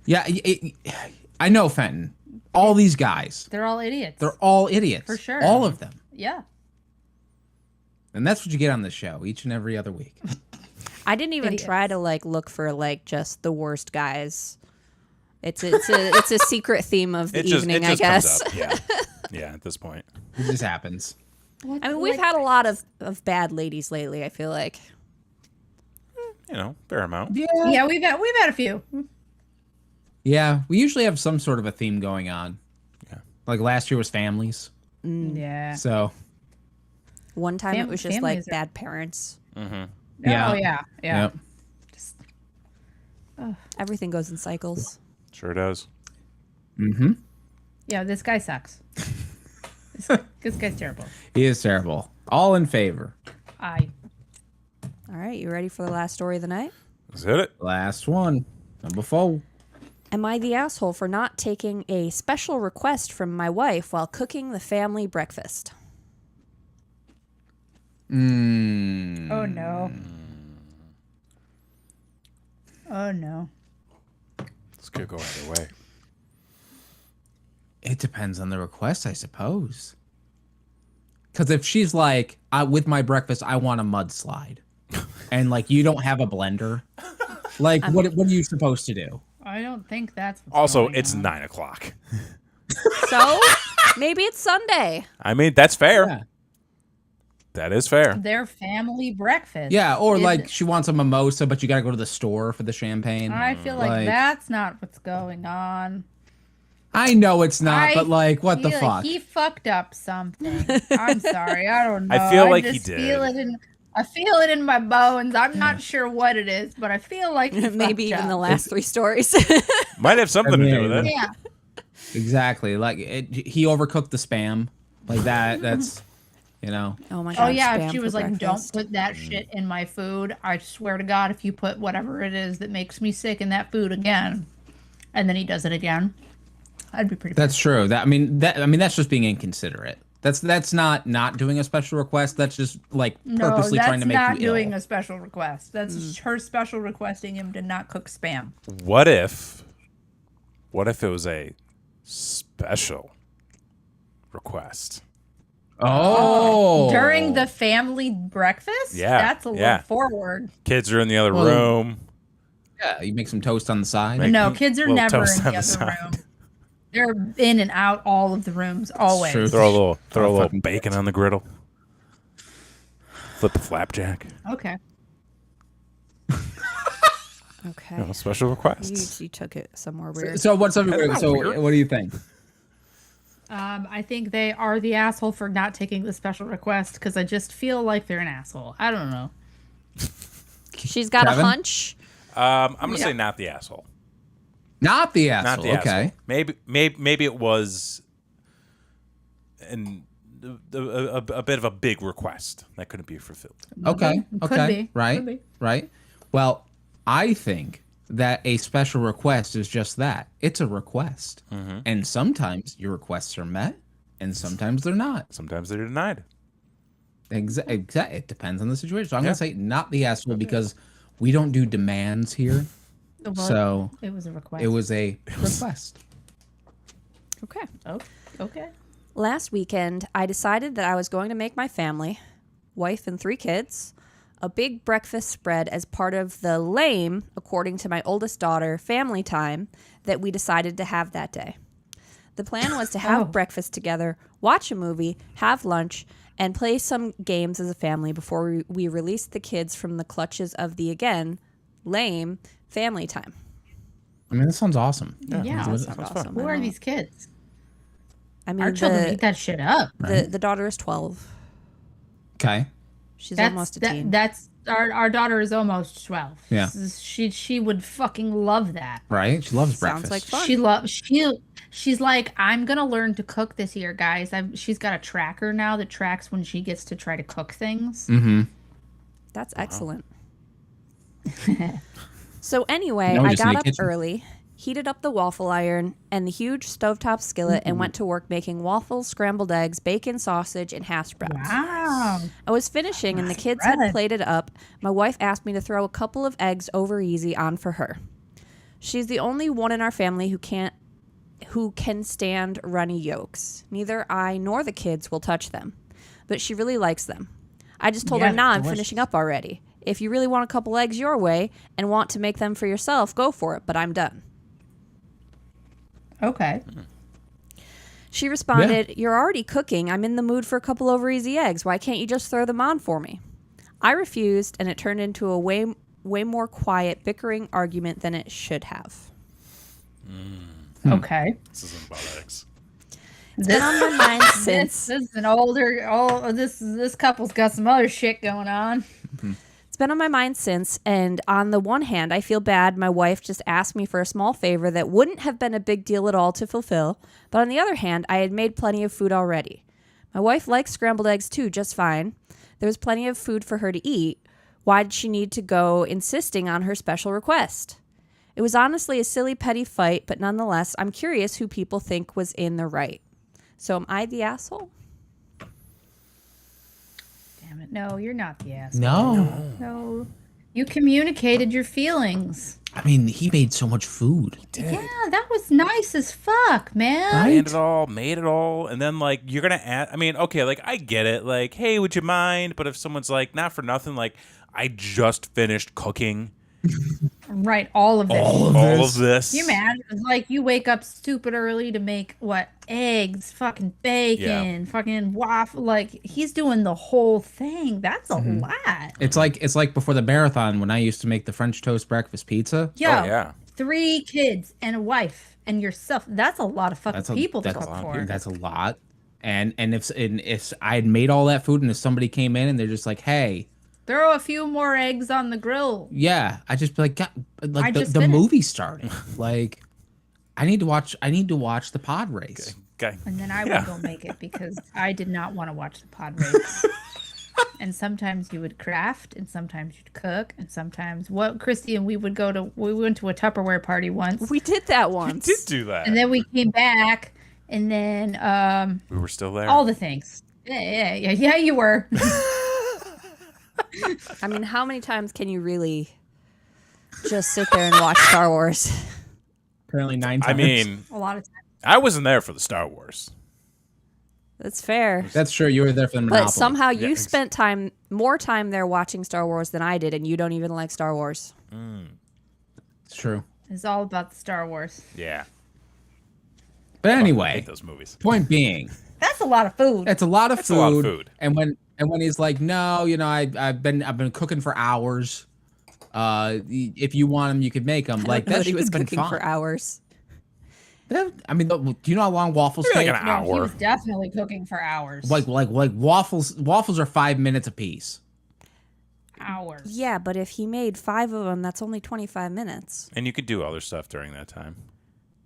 Yeah, I know, Fenton. All these guys, They're all idiots. they're all idiots. For sure. All of them. Yeah. And that's what you get on this show each and every other week. I didn't even Idiots. try to look for just the worst guys. It's a secret theme of the It just, evening, it just I guess. comes up. Yeah. Yeah, at this point. It just happens. I mean, we've had a lot of bad ladies lately, I feel like. You know, fair amount. Yeah, we've had a few. Yeah, we usually have some sort of a theme going on. Yeah. Like last year was families. Yeah. So, One time it was just like families are- bad parents. yeah. Oh yeah. Yeah. Yep. Everything goes in cycles. Sure does. Mm-hmm. Yeah, this guy sucks. This guy's terrible. He is terrible. All in favor. All right, you ready for the last story of the night? Is that it? Last one. Number 4. Am I the asshole for not taking a special request from my wife while cooking the family breakfast? Oh no. Oh no. This could go either way. It depends on the request, I suppose. Because if she's like, with my breakfast, I want a mudslide, and like you don't have a blender, like what are you supposed to do? I don't think that's what's Also, going it's on. 9 o'clock. So maybe it's Sunday. I mean, that's fair. Yeah. That is fair. Their family breakfast. Yeah, or Is- like she wants a mimosa, but you got to go to the store for the champagne. I feel like that's not what's going on. I know it's not, but like, what the feel fuck? like he fucked up something. I'm sorry. I don't know. I feel like he just did. I feel it in my bones. I'm not sure what it is, but I feel like he Maybe fucked even the up. last 3 stories. Might have something to do with it. Yeah. Exactly. Like he overcooked the spam, like that. That's Oh my god. Oh yeah, spam if she for was like, breakfast. "Don't put that shit in my food," I swear to God, if you put whatever it is that makes me sick in that food again, and then he does it again, I'd be pretty. That's true. That's just being inconsiderate. That's not doing a special request. That's just like purposely trying to make that's not you doing ill. a special request. That's her special requesting him to not cook spam. What if it was a special request? Oh, During the family breakfast? Yeah, That's a yeah. look forward. Kids are in the other Well, room. yeah, you make some toast on the side. Make No, them kids are little never toast in on the the other side. room. They're in and out all of the rooms, always. true. Throw a little fucking bacon kids. on the griddle. Flip a flapjack. Okay. Okay. No, special requests. You took it somewhere weird. So what's up? That's not So weird. what do you think? I think they are the asshole for not taking the special request because I just feel like they're an asshole. I don't know. She's got Kevin? a hunch. I'm gonna say not the asshole. Not the Not asshole. the Okay. asshole. Maybe it was a bit of a big request that couldn't be fulfilled. Okay. Could Okay. be. Right. Could be. Right. Well, I think that a special request is just that. It's a request. Mm-hmm. And sometimes your requests are met and sometimes they're not. Sometimes they're denied. Exactly. It depends on the situation. So I'm going to say not the asshole because we don't do demands here. Well, So it was a request. it was a request. Okay. Oh, okay. Last weekend, I decided that I was going to make my family, wife and 3 kids, a big breakfast spread as part of the lame, according to my oldest daughter, family time that we decided to have that day. The plan was to have Oh. breakfast together, watch a movie, have lunch, and play some games as a family before we released the kids from the clutches of the, again, lame family time. I mean, that sounds awesome. Yeah. Was- Sounds fun. awesome. Who I are know. these kids? I mean, Our children eat that shit up. the daughter is 12. Okay. She's That's almost a teen. that's our daughter is almost 12. Yeah. She would fucking love that. Right? She loves Sounds breakfast. like fun. She's like, I'm gonna learn to cook this year, guys. She's got a tracker now that tracks when she gets to try to cook things. Mm-hmm. That's excellent. So anyway, Now we I just got need a up kitchen. early, heated up the waffle iron and the huge stovetop skillet, and went to work making waffles, scrambled eggs, bacon, sausage, and hash browns. Wow. I was finishing, and the kids had Bread. plated up. My wife asked me to throw a couple of eggs over easy on for her. She's the only one in our family who can stand runny yolks. Neither I nor the kids will touch them, but she really likes them. I just told her, Yeah, nah, I'm delicious. finishing up already. If you really want a couple eggs your way and want to make them for yourself, go for it, but I'm done. Okay. She responded, You're already cooking. I'm in the mood for a couple over easy eggs. Why can't you just throw them on for me? I refused, and it turned into a way more quiet, bickering argument than it should have. Okay. This isn't about eggs. It's been on my mind since. This is an older. This couple's got some other shit going on. It's been on my mind since, and on the one hand, I feel bad my wife just asked me for a small favor that wouldn't have been a big deal at all to fulfill, but on the other hand, I had made plenty of food already. My wife likes scrambled eggs too, just fine. There was plenty of food for her to eat. Why did she need to go insisting on her special request? It was honestly a silly, petty fight, but nonetheless, I'm curious who people think was in the right. So am I the asshole? Damn it! No, you're not the asshole. No. You communicated your feelings. I mean, he made so much food. Yeah, that was nice as fuck, man. Planned it all, made it all, and then like you're gonna add. I mean, okay, like I get it. Like, hey, would you mind? But if someone's like, not for nothing, like I just finished cooking. Right, all of this. All of this. Can you imagine? It's like you wake up stupid early to make what? Eggs, fucking bacon, fucking waffle. Like he's doing the whole thing. That's a lot. It's like before the marathon when I used to make the French toast breakfast pizza. Yo, Oh, yeah. 3 kids and a wife and yourself. That's a lot of fucking people to cook for. That's a lot. And if I had made all that food and if somebody came in and they're just like, hey, Throw a few more eggs on the grill. yeah, I just be like, God, like the finished. movie's starting. Like, I need to watch the pod race. Okay. And then I would go make it because I did not want to watch the pod race. And sometimes you would craft, and sometimes you'd cook, and sometimes Christy and we went to a Tupperware party once. We did that once. Did do that. And then we came back, and then we were still there. all the things. Yeah, you were. I mean, how many times can you really just sit there and watch Star Wars? Apparently 9 times. I mean, A lot of times. I wasn't there for the Star Wars. That's fair. That's true. You were there for the Monopoly. But somehow you Yeah. spent more time there watching Star Wars than I did, and you don't even like Star Wars. It's true. It's all about the Star Wars. Yeah. But I anyway, hate those movies. point being, That's a lot of food. it's a lot of It's food. a lot of food. And when he's like, no, I've been cooking for hours. If you want them, you could make them. Like I that thought he should was have been cooking fun. for hours. I mean, do you know how long waffles Maybe take? like an No, he hour. was definitely cooking for hours. Like waffles. Waffles are 5 minutes a piece. Hours. Yeah, but if he made 5 of them, that's only 25 minutes. And you could do other stuff during that time.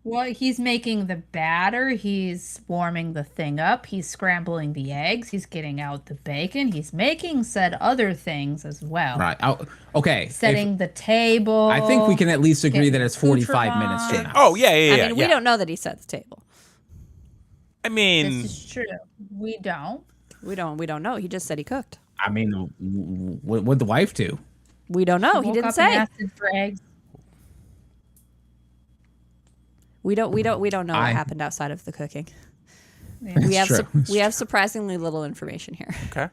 Well, he's making the batter. He's warming the thing up. He's scrambling the eggs. He's getting out the bacon. He's making said other things as well. Right. Okay. Setting the table. I think we can at least agree getting that it's 45 accoutrements. minutes from now. Oh, yeah. I mean, we don't know that he set the table. I mean, This is true. We don't. We don't know. He just said he cooked. I mean, what'd the wife do? We don't know. He Woke didn't up and say. asked for eggs. We don't know what I- happened outside of the cooking. Yeah. We have true. It's we have surprisingly little information here. okay.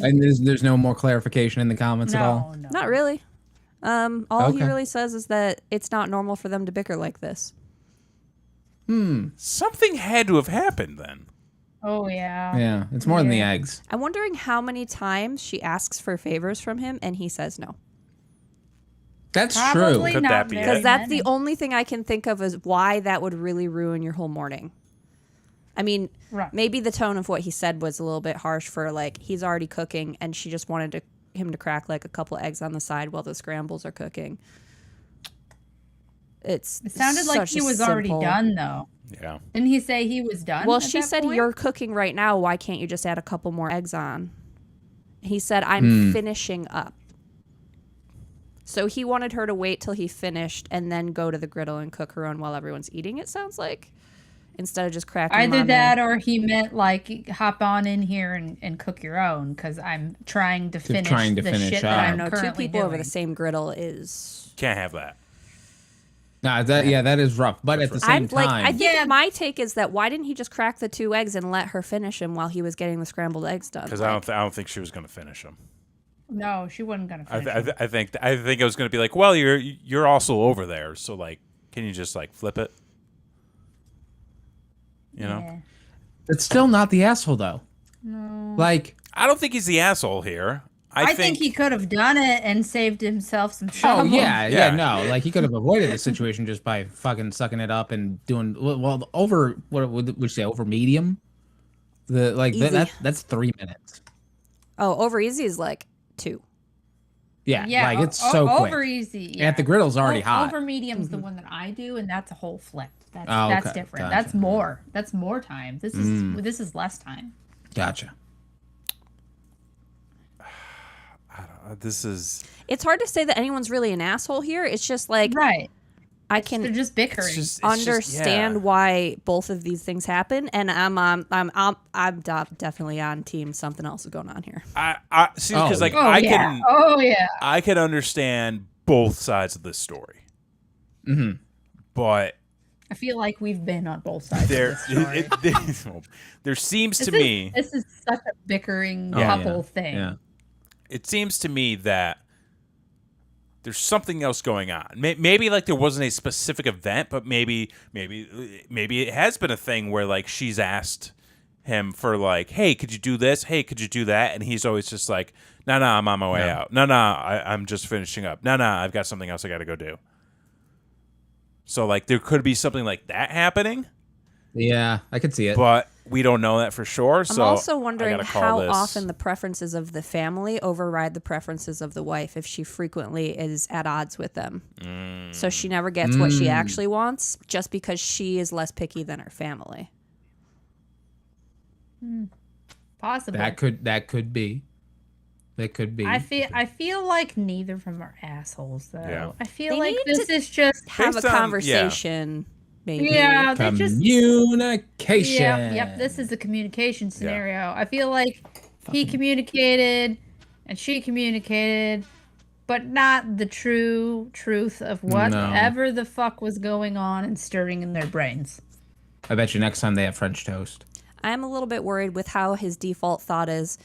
And there's no more clarification in the comments at all. No. Not really. All he Okay. really says is that it's not normal for them to bicker like this. Something had to have happened then. Oh, yeah. Yeah, it's more than the Yeah. eggs. I'm wondering how many times she asks for favors from him and he says no. That's Probably Could not that be very it? Because that's many. the only thing I can think of is why that would really ruin your whole morning. I mean, Right. maybe the tone of what he said was a little bit harsh for like he's already cooking and she just wanted him to crack like a couple eggs on the side while the scrambles are cooking. It sounded like he was already done, though. Yeah. Didn't he say he was done? Well, at she that said, point? "You're cooking right now. Why can't you just add a couple more eggs on?" He said, "I'm finishing up." So he wanted her to wait till he finished and then go to the griddle and cook her own while everyone's eating. It sounds like, instead of just cracking. them Either on that there. or he meant like hop on in here and cook your own because I'm trying to finish trying to the finish shit up. that I I'm don't know. Two currently people doing. over the same griddle is. Can't have that. Nah, that is rough. But at the same time, I think Yeah. my take is that why didn't he just crack the 2 eggs and let her finish him while he was getting the scrambled eggs done? Because Like, I don't think she was going to finish them. No, she wasn't gonna I, finish. I think it was going to be like, well, you're also over there, so like, can you just like flip it? You know, Yeah. it's still not the asshole though. No. Like, I don't think he's the asshole here. I think he could have done it and saved himself some oh trouble. yeah, no. Like he could have avoided the situation just by fucking sucking it up and doing well over what would we say over medium. Easy. That's 3 minutes. oh, over easy is like 2. Yeah, Yeah, like it's so quick. over easy. And at the griddle's already hot. Over medium's the one that I do, and that's a whole flip. That's Oh, that's okay. different. Gotcha. That's more. That's more time. This is less time. Gotcha. this is It's hard to say that anyone's really an asshole here. It's just like Right. I They're can just bickering. understand why both of these things happen, and I'm definitely on team. Something else is going on here. I see because like oh yeah. Oh yeah. I can understand both sides of this story, but I feel like we've been on both sides there of this story. there seems to This is- me this is such a bickering Yeah, couple thing. Yeah. it seems to me that there's something else going on. Maybe like there wasn't a specific event, but maybe it has been a thing where like she's asked him for like, hey, could you do this? Hey, could you do that? And he's always just like, no, I'm on my way out. No, I'm just finishing up. No, I've got something else I got to go do. So like there could be something like that happening. Yeah, I could see it. But we don't know that for sure. I'm So also wondering how this. often the preferences of the family override the preferences of the wife if she frequently is at odds with them. So she never gets what she actually wants just because she is less picky than her family. Possible. That could be. That could be. I feel like neither of them are assholes though. Yeah. I feel They like need this to is just Have Based a on- conversation, maybe. yeah. They just Communication. Yep. This is a communication scenario. I feel like he communicated and she communicated, but not the true truth of whatever the fuck was going on and stirring in their brains. I bet you next time they have French toast. I'm a little bit worried with how his default thought is,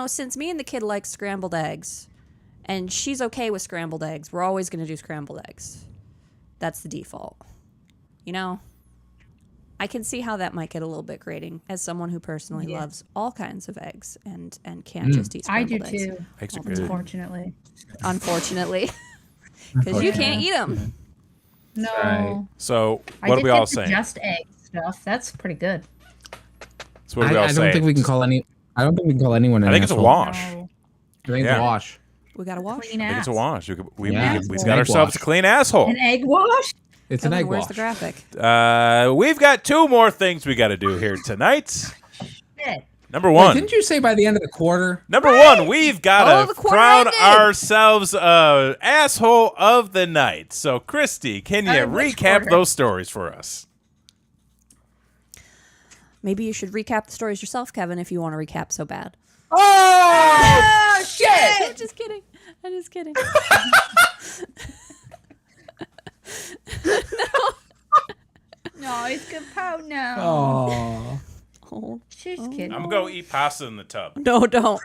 since me and the kid like scrambled eggs, and she's okay with scrambled eggs, we're always going to do scrambled eggs. That's the default. I can see how that might get a little bit grating as someone who personally loves all kinds of eggs and can't just eat I scrambled do eggs. too. Eggs are good. Unfortunately. Unfortunately. Because you can't eat them. No. Right. So I what are did we all get the saying? just egg stuff. That's pretty good. So what are we all I don't saying? think we can call anyone. I think it's a wash. No. I think it's Yeah. a wash. We got to wash. Clean I think it's a ass. wash. We've An got egg ourselves wash. a clean asshole. An egg wash? It's an Kevin, egg where's wash. the graphic? We've got two more things we got to do here tonight. Shit. Number Wait, one. didn't you say by the end of the quarter? Number one, we've got Oh, to the quarter crown ended. ourselves asshole of the night. So, Christy, can you Which recap quarter? those stories for us? Maybe you should recap the stories yourself, Kevin, if you want to recap so bad. Oh shit! I'm just kidding. I'm just kidding. No, it's good pout now. Oh. Oh, She's kidding. I'm going to go eat pasta in the tub. no, don't.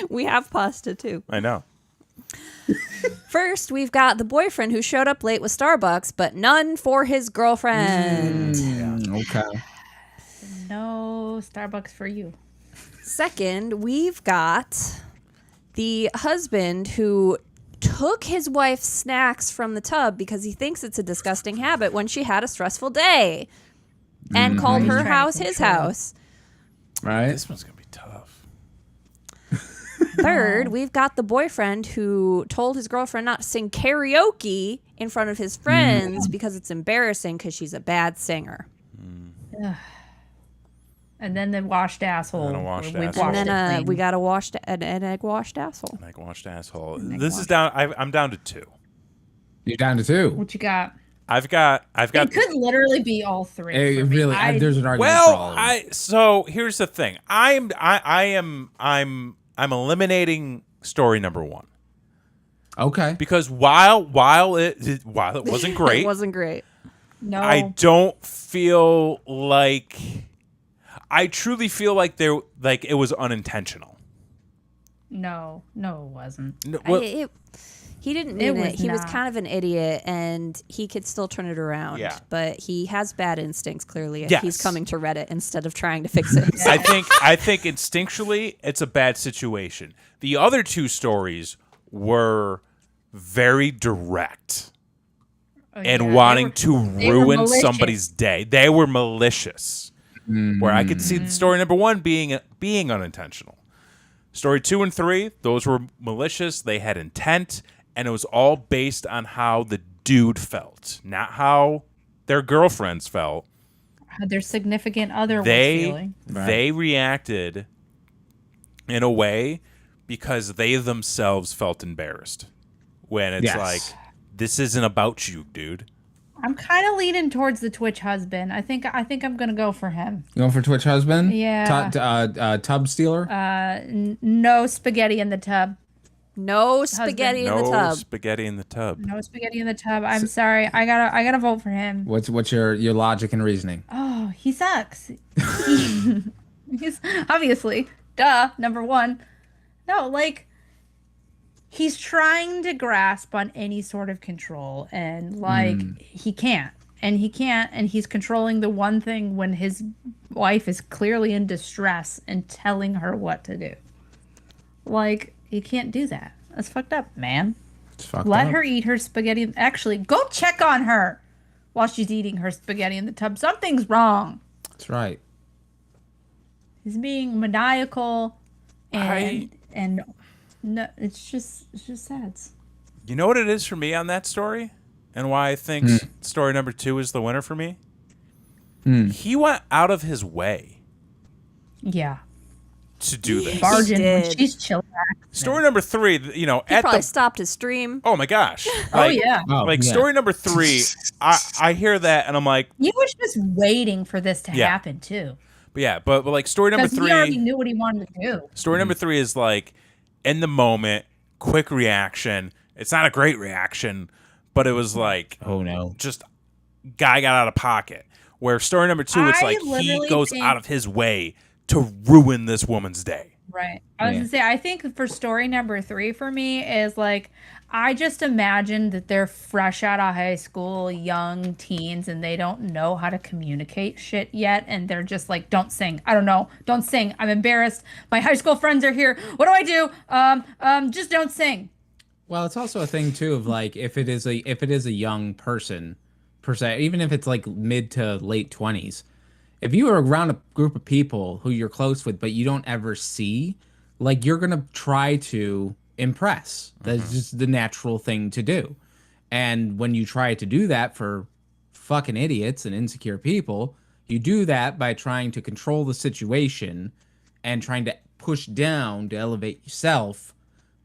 We have pasta too. I know. First, we've got the boyfriend who showed up late with Starbucks, but none for his girlfriend. Okay. No Starbucks for you. Second, we've got the husband who took his wife's snacks from the tub because he thinks it's a disgusting habit when she had a stressful day and called He's her trying to house his control. house. Right. This one's going to be tough. Third, we've got the boyfriend who told his girlfriend not to sing karaoke in front of his friends because it's embarrassing because she's a bad singer. And then the washed asshole. And a washed We've asshole. washed And it then clean. we got an egg washed asshole. Like washed asshole. Egg This is wash. down. I'm down to two. You're down to two. What you got? I've got. It could literally be all three. Hey, for me. really, there's an argument for Well, all of them. so here's the thing. I'm eliminating story number one Okay. because while it wasn't great, It wasn't great. No. I don't feel like. I truly feel like it was unintentional. No, it wasn't. No, well, He didn't It mean it. was He was not. kind of an idiot, and he could still turn it around. Yeah. But he has bad instincts, clearly, and Yes. he's coming to Reddit instead of trying to fix it. I think instinctually it's a bad situation. The other two stories were very direct Oh, and yeah, wanting they were ruin malicious. somebody's day. They were malicious. Where I could see the story number one being unintentional. Story 2 and 3, those were malicious. They had intent, and it was all based on how the dude felt, not how their girlfriends felt. How their significant other was They feeling. they reacted in a way because they themselves felt embarrassed. When it's Yes. like, this isn't about you, dude. I'm kind of leaning towards the Twitch husband. I think I'm gonna go for him. You going for Twitch husband? Yeah. Tub stealer? No spaghetti in the tub. No spaghetti in the No tub. spaghetti in the tub. No spaghetti in the tub. I'm sorry. I gotta vote for him. What's your logic and reasoning? Oh, he sucks. He's obviously number one. No, like he's trying to grasp on any sort of control, and like he can't. And he's controlling the one thing when his wife is clearly in distress and telling her what to do. Like, you can't do that. That's fucked up, man. It's fucked Let up. her eat her spaghetti. Actually, go check on her while she's eating her spaghetti in the tub. Something's wrong. That's right. He's being maniacal, and no, it's just sad. You know what it is for me on that story? And why I think story number 2 is the winner for me? He went out of his way Yeah, to do this. Bargain when did. she's chillaxing. Story number 3, you know, He at probably the stopped his stream. oh my gosh, Oh like, yeah, like story number 3, I hear that and I'm like, he was just waiting for this to Yeah. happen too, but like story number because he already 3, knew what he wanted to do. story number 3 is like in the moment, quick reaction. It's not a great reaction, but it was like Oh no. just guy got out of pocket. Where story number 2, it's I like he literally goes think- out of his way to ruin this woman's day. Right. I was gonna say, I think for story number 3 for me is like, I just imagine that they're fresh out of high school, young teens, and they don't know how to communicate shit yet. And they're just like, don't sing. I don't know. Don't sing. I'm embarrassed. My high school friends are here. What do I do? Just don't sing. Well, it's also a thing too of like if it is a young person per se, even if it's like mid to late 20s, if you are around a group of people who you're close with but you don't ever see, like you're gonna try to impress. That's just the natural thing to do. And when you try to do that for fucking idiots and insecure people, you do that by trying to control the situation and trying to push down to elevate yourself,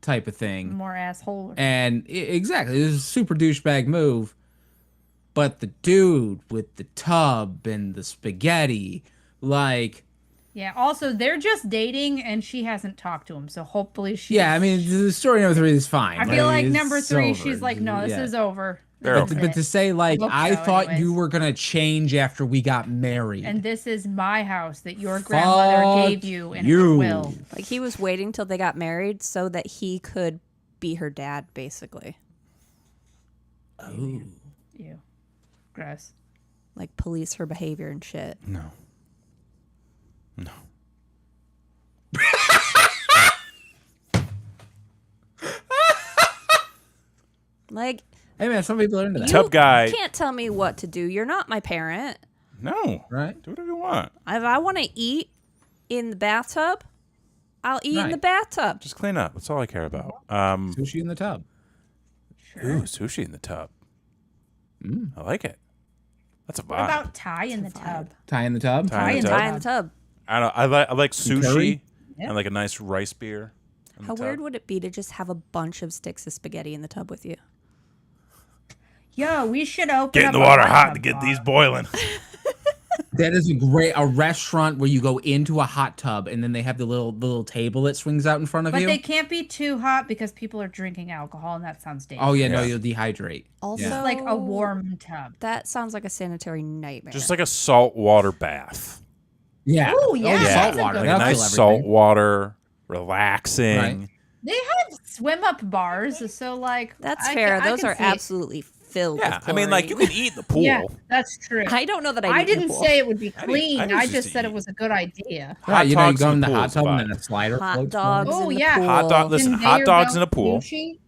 type of thing. More asshole. And exactly, this is a super douchebag move. But the dude with the tub and the spaghetti, like, Yeah. Also, they're just dating, and she hasn't talked to him. So hopefully she. yeah, I mean, the story number 3 is fine. I feel like it's number 3, over. she's like, no, this Yeah. is over. They're This is okay. But to it. say, like, Hope I so, thought anyways. you were going to change after we got married. And this is my house that your grandmother Fuck gave you in you. her will. Like he was waiting till they got married so that he could be her dad, basically. Oh. Ew. Gross. Like police her behavior and shit. No. Like Hey, man, some people are into that. Tub you guy. can't tell me what to do. You're not my parent. No. Right? Do whatever you want. If I want to eat in the bathtub, I'll eat in the Right. bathtub. Just clean up. That's all I care about. Sushi in the tub. Ooh, sushi in the tub. I like it. That's a vibe. What about tie in the tub? Tie in the tub? Tie in the in tub. Tie in the tub. I don't. I like sushi curry? and like a nice rice beer. in the How tub. weird would it be to just have a bunch of sticks of spaghetti in the tub with you? Yo, we should open Get in up the a water hot hot tub to get bar. these boiling. That is a restaurant where you go into a hot tub and then they have the little table that swings out in front of But you. they can't be too hot because people are drinking alcohol, and that sounds dangerous. Oh yeah, no, Yeah. you'll dehydrate. Also, Yeah. Like a warm tub. That sounds like a sanitary nightmare. Just like a saltwater bath. Yeah. Ooh, yeah, Yeah, that's salt water. a like good a one. That'll nice kill salt everything. water, relaxing. Right. They have swim up bars, so like That's I fair. can- I Those can are see it. absolutely filled Yeah, with I mean, like you chlorine. can eat in the pool. Yeah, that's true. I don't know that I eat in the didn't pool. say it would be I clean. didn't I used just to said it eat. was a good idea. Hot Right, you know, you dogs go in in the the pool hot is tub fine. and then a slider Hot floats dogs. down. Oh in the yeah, pool. Hot dog. Listen, hot Conveyor dogs in a belt pool. Sushi?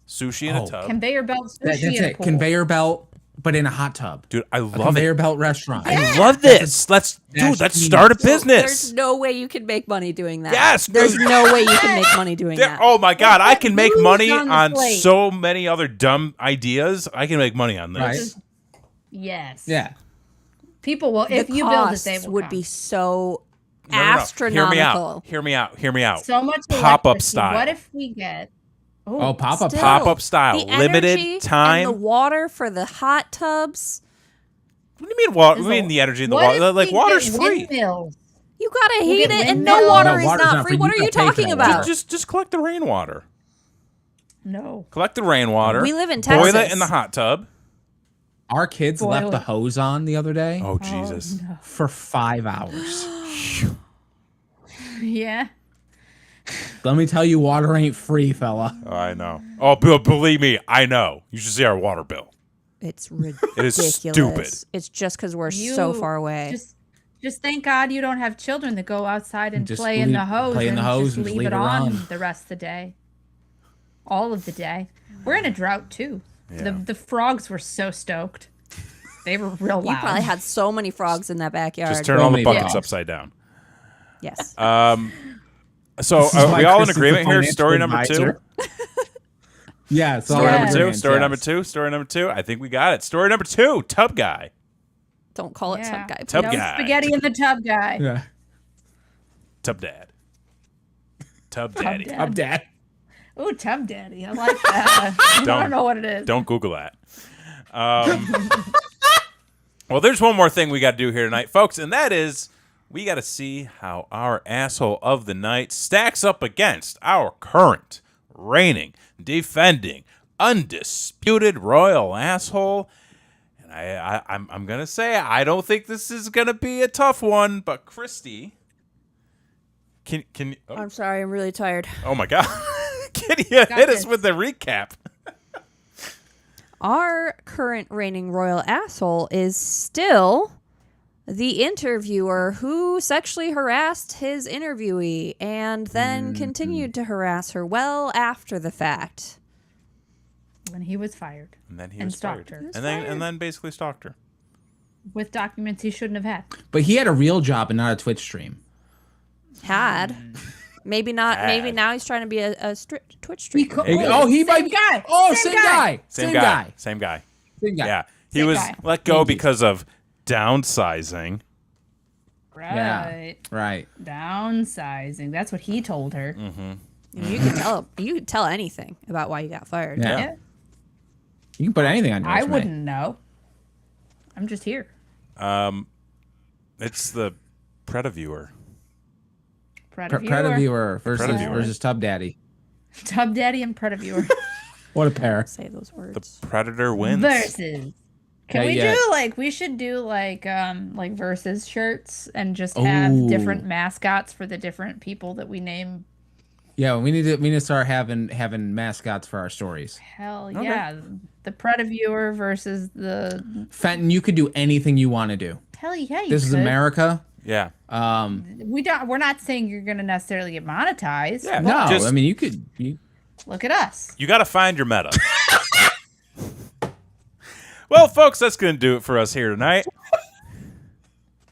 Sushi in a Oh. tub. Conveyor belt sushi That's in a it. pool. Conveyor belt, but in a hot tub. Dude, I A love conveyor it. belt restaurant. I love this. Let's that's start a genius. business. There's no way you can make money doing that. Yes, There's dude. no way you can make money doing that. Oh my god, I can make Booze money on the on plate. so many other dumb ideas. I can make money on this. Right. Yes. Yeah. People will if the you build it, costs they will would come. be so No. astronomical. Hear me out. so much Pop-up electricity. style. What if we get Oh, pop-up. Still, Pop-up style. the Limited energy time. And the water for the hot tubs. What do you mean water? Is What do you mean the- the energy in the what water? if Like we water's get free. windmills? You gotta We'll heat get it, and no windmills. water No, is water's not not free. free. What You are you gotta pay for talking that about? water. Just collect the rainwater. No. Collect the rainwater. We live in Boil it Texas. in the hot tub. Our kids Boil left the it. hose on the other day Oh Jesus. for 5 hours. Yeah. Let me tell you, water ain't free, fella. I know. Oh, Bill, believe me, I know. You should see our water bill. It's ridiculous. It is stupid. It's just because we're so far away. Just thank God you don't have children that go outside and Just play in the hose play in the hose just and just leave leave it it on run. the rest of the day. All of the day. We're in a drought too. Yeah. The frogs were so stoked. They were real loud. You probably had so many frogs in that backyard. Just turn So all the many buckets bugs. upside down. Yes. So This is are why we all in Chris is agreement the here? financial Story number advisor. 2? Yeah. It's all Story Yeah. number 2? romance, Story yes. number 2? Story number 2? I think we got it. Story number 2, Tub Guy. Don't call it Yeah. some guy. Tub no guy. spaghetti in the tub guy. Yeah. Tub Dad. Tub Tub Daddy. Dad. I'm dead. Ooh, tub daddy. I like that. I don't know what it is. Don't Google that. Well, there's one more thing we got to do here tonight, folks, and that is we got to see how our asshole of the night stacks up against our current, reigning, defending, undisputed royal asshole. And I'm gonna say I don't think this is gonna be a tough one, but Christy, can you? I'm sorry. I'm really tired. Oh my God! Can you hit us this. with the recap? Our current reigning royal asshole is still the interviewer who sexually harassed his interviewee and then continued to harass her well after the fact. When he was fired. And then he And was stalked fired. her. And then basically stalked her. With documents he shouldn't have had. But he had a real job and not a Twitch stream. Had. Maybe not. Maybe Had. now he's trying to be a Twitch streamer. He might be. guy. Oh, Same same guy. guy. Same guy. Same guy. Same guy. Yeah. He Same was guy. let go because of downsizing. Right. Right. Downsizing. That's what he told her. You can tell. You can tell anything about why you got fired. Yeah. Yeah. You can put anything on your I resume. wouldn't know. I'm just here. It's the Predaviewer. Predaviewer versus Predaviewer. versus Tub Daddy. Tub Daddy and Predaviewer What a pair. Say those The words. Predator wins. versus. Can we yeah. do we should do like versus shirts and just have Ooh. different mascots for the different people that we name. Yeah, we need to start having mascots for our stories. Hell yeah. The Predaviewer versus the Fenton, you could do anything you want to do. hell yeah. You This is could. America. Yeah. We're not saying you're gonna necessarily get monetized. Yeah. No, Just- I mean you could. Look at us. You got to find your meta. Well, folks, that's going to do it for us here tonight.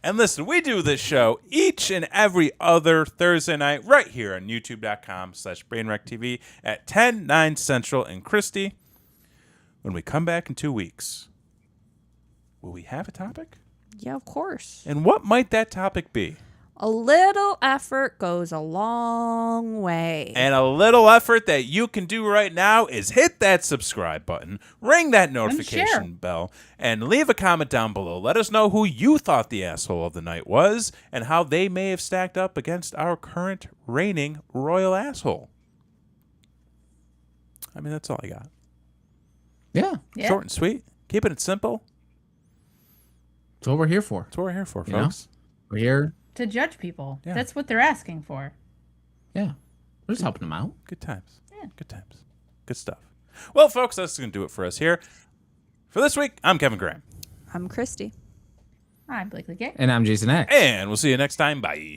And listen, we do this show each and every other Thursday night right here on youtube.com/BrainWreckTV at 10, 9 Central in Christie. When we come back in 2 weeks, will we have a topic? Yeah, of course. And what might that topic be? A little effort goes a long way. And a little effort that you can do right now is hit that subscribe button, ring that share. notification bell, and leave a comment down below. Let us know who you thought the asshole of the night was and how they may have stacked up against our current reigning royal asshole. I mean, that's all I got. Yeah, Yeah. Short and sweet. Keeping it simple. that's what we're here for. That's what we're here for, You know? folks. We're here. To judge people. Yeah. That's what they're asking for. Yeah, we're just helping them out. Good times. Yeah. Good times. Good stuff. Well, folks, that's going to do it for us here. For this week, I'm Kevin Graham. I'm Christy. I'm Blakely Gay. And I'm Jason X. And we'll see you next time. Bye.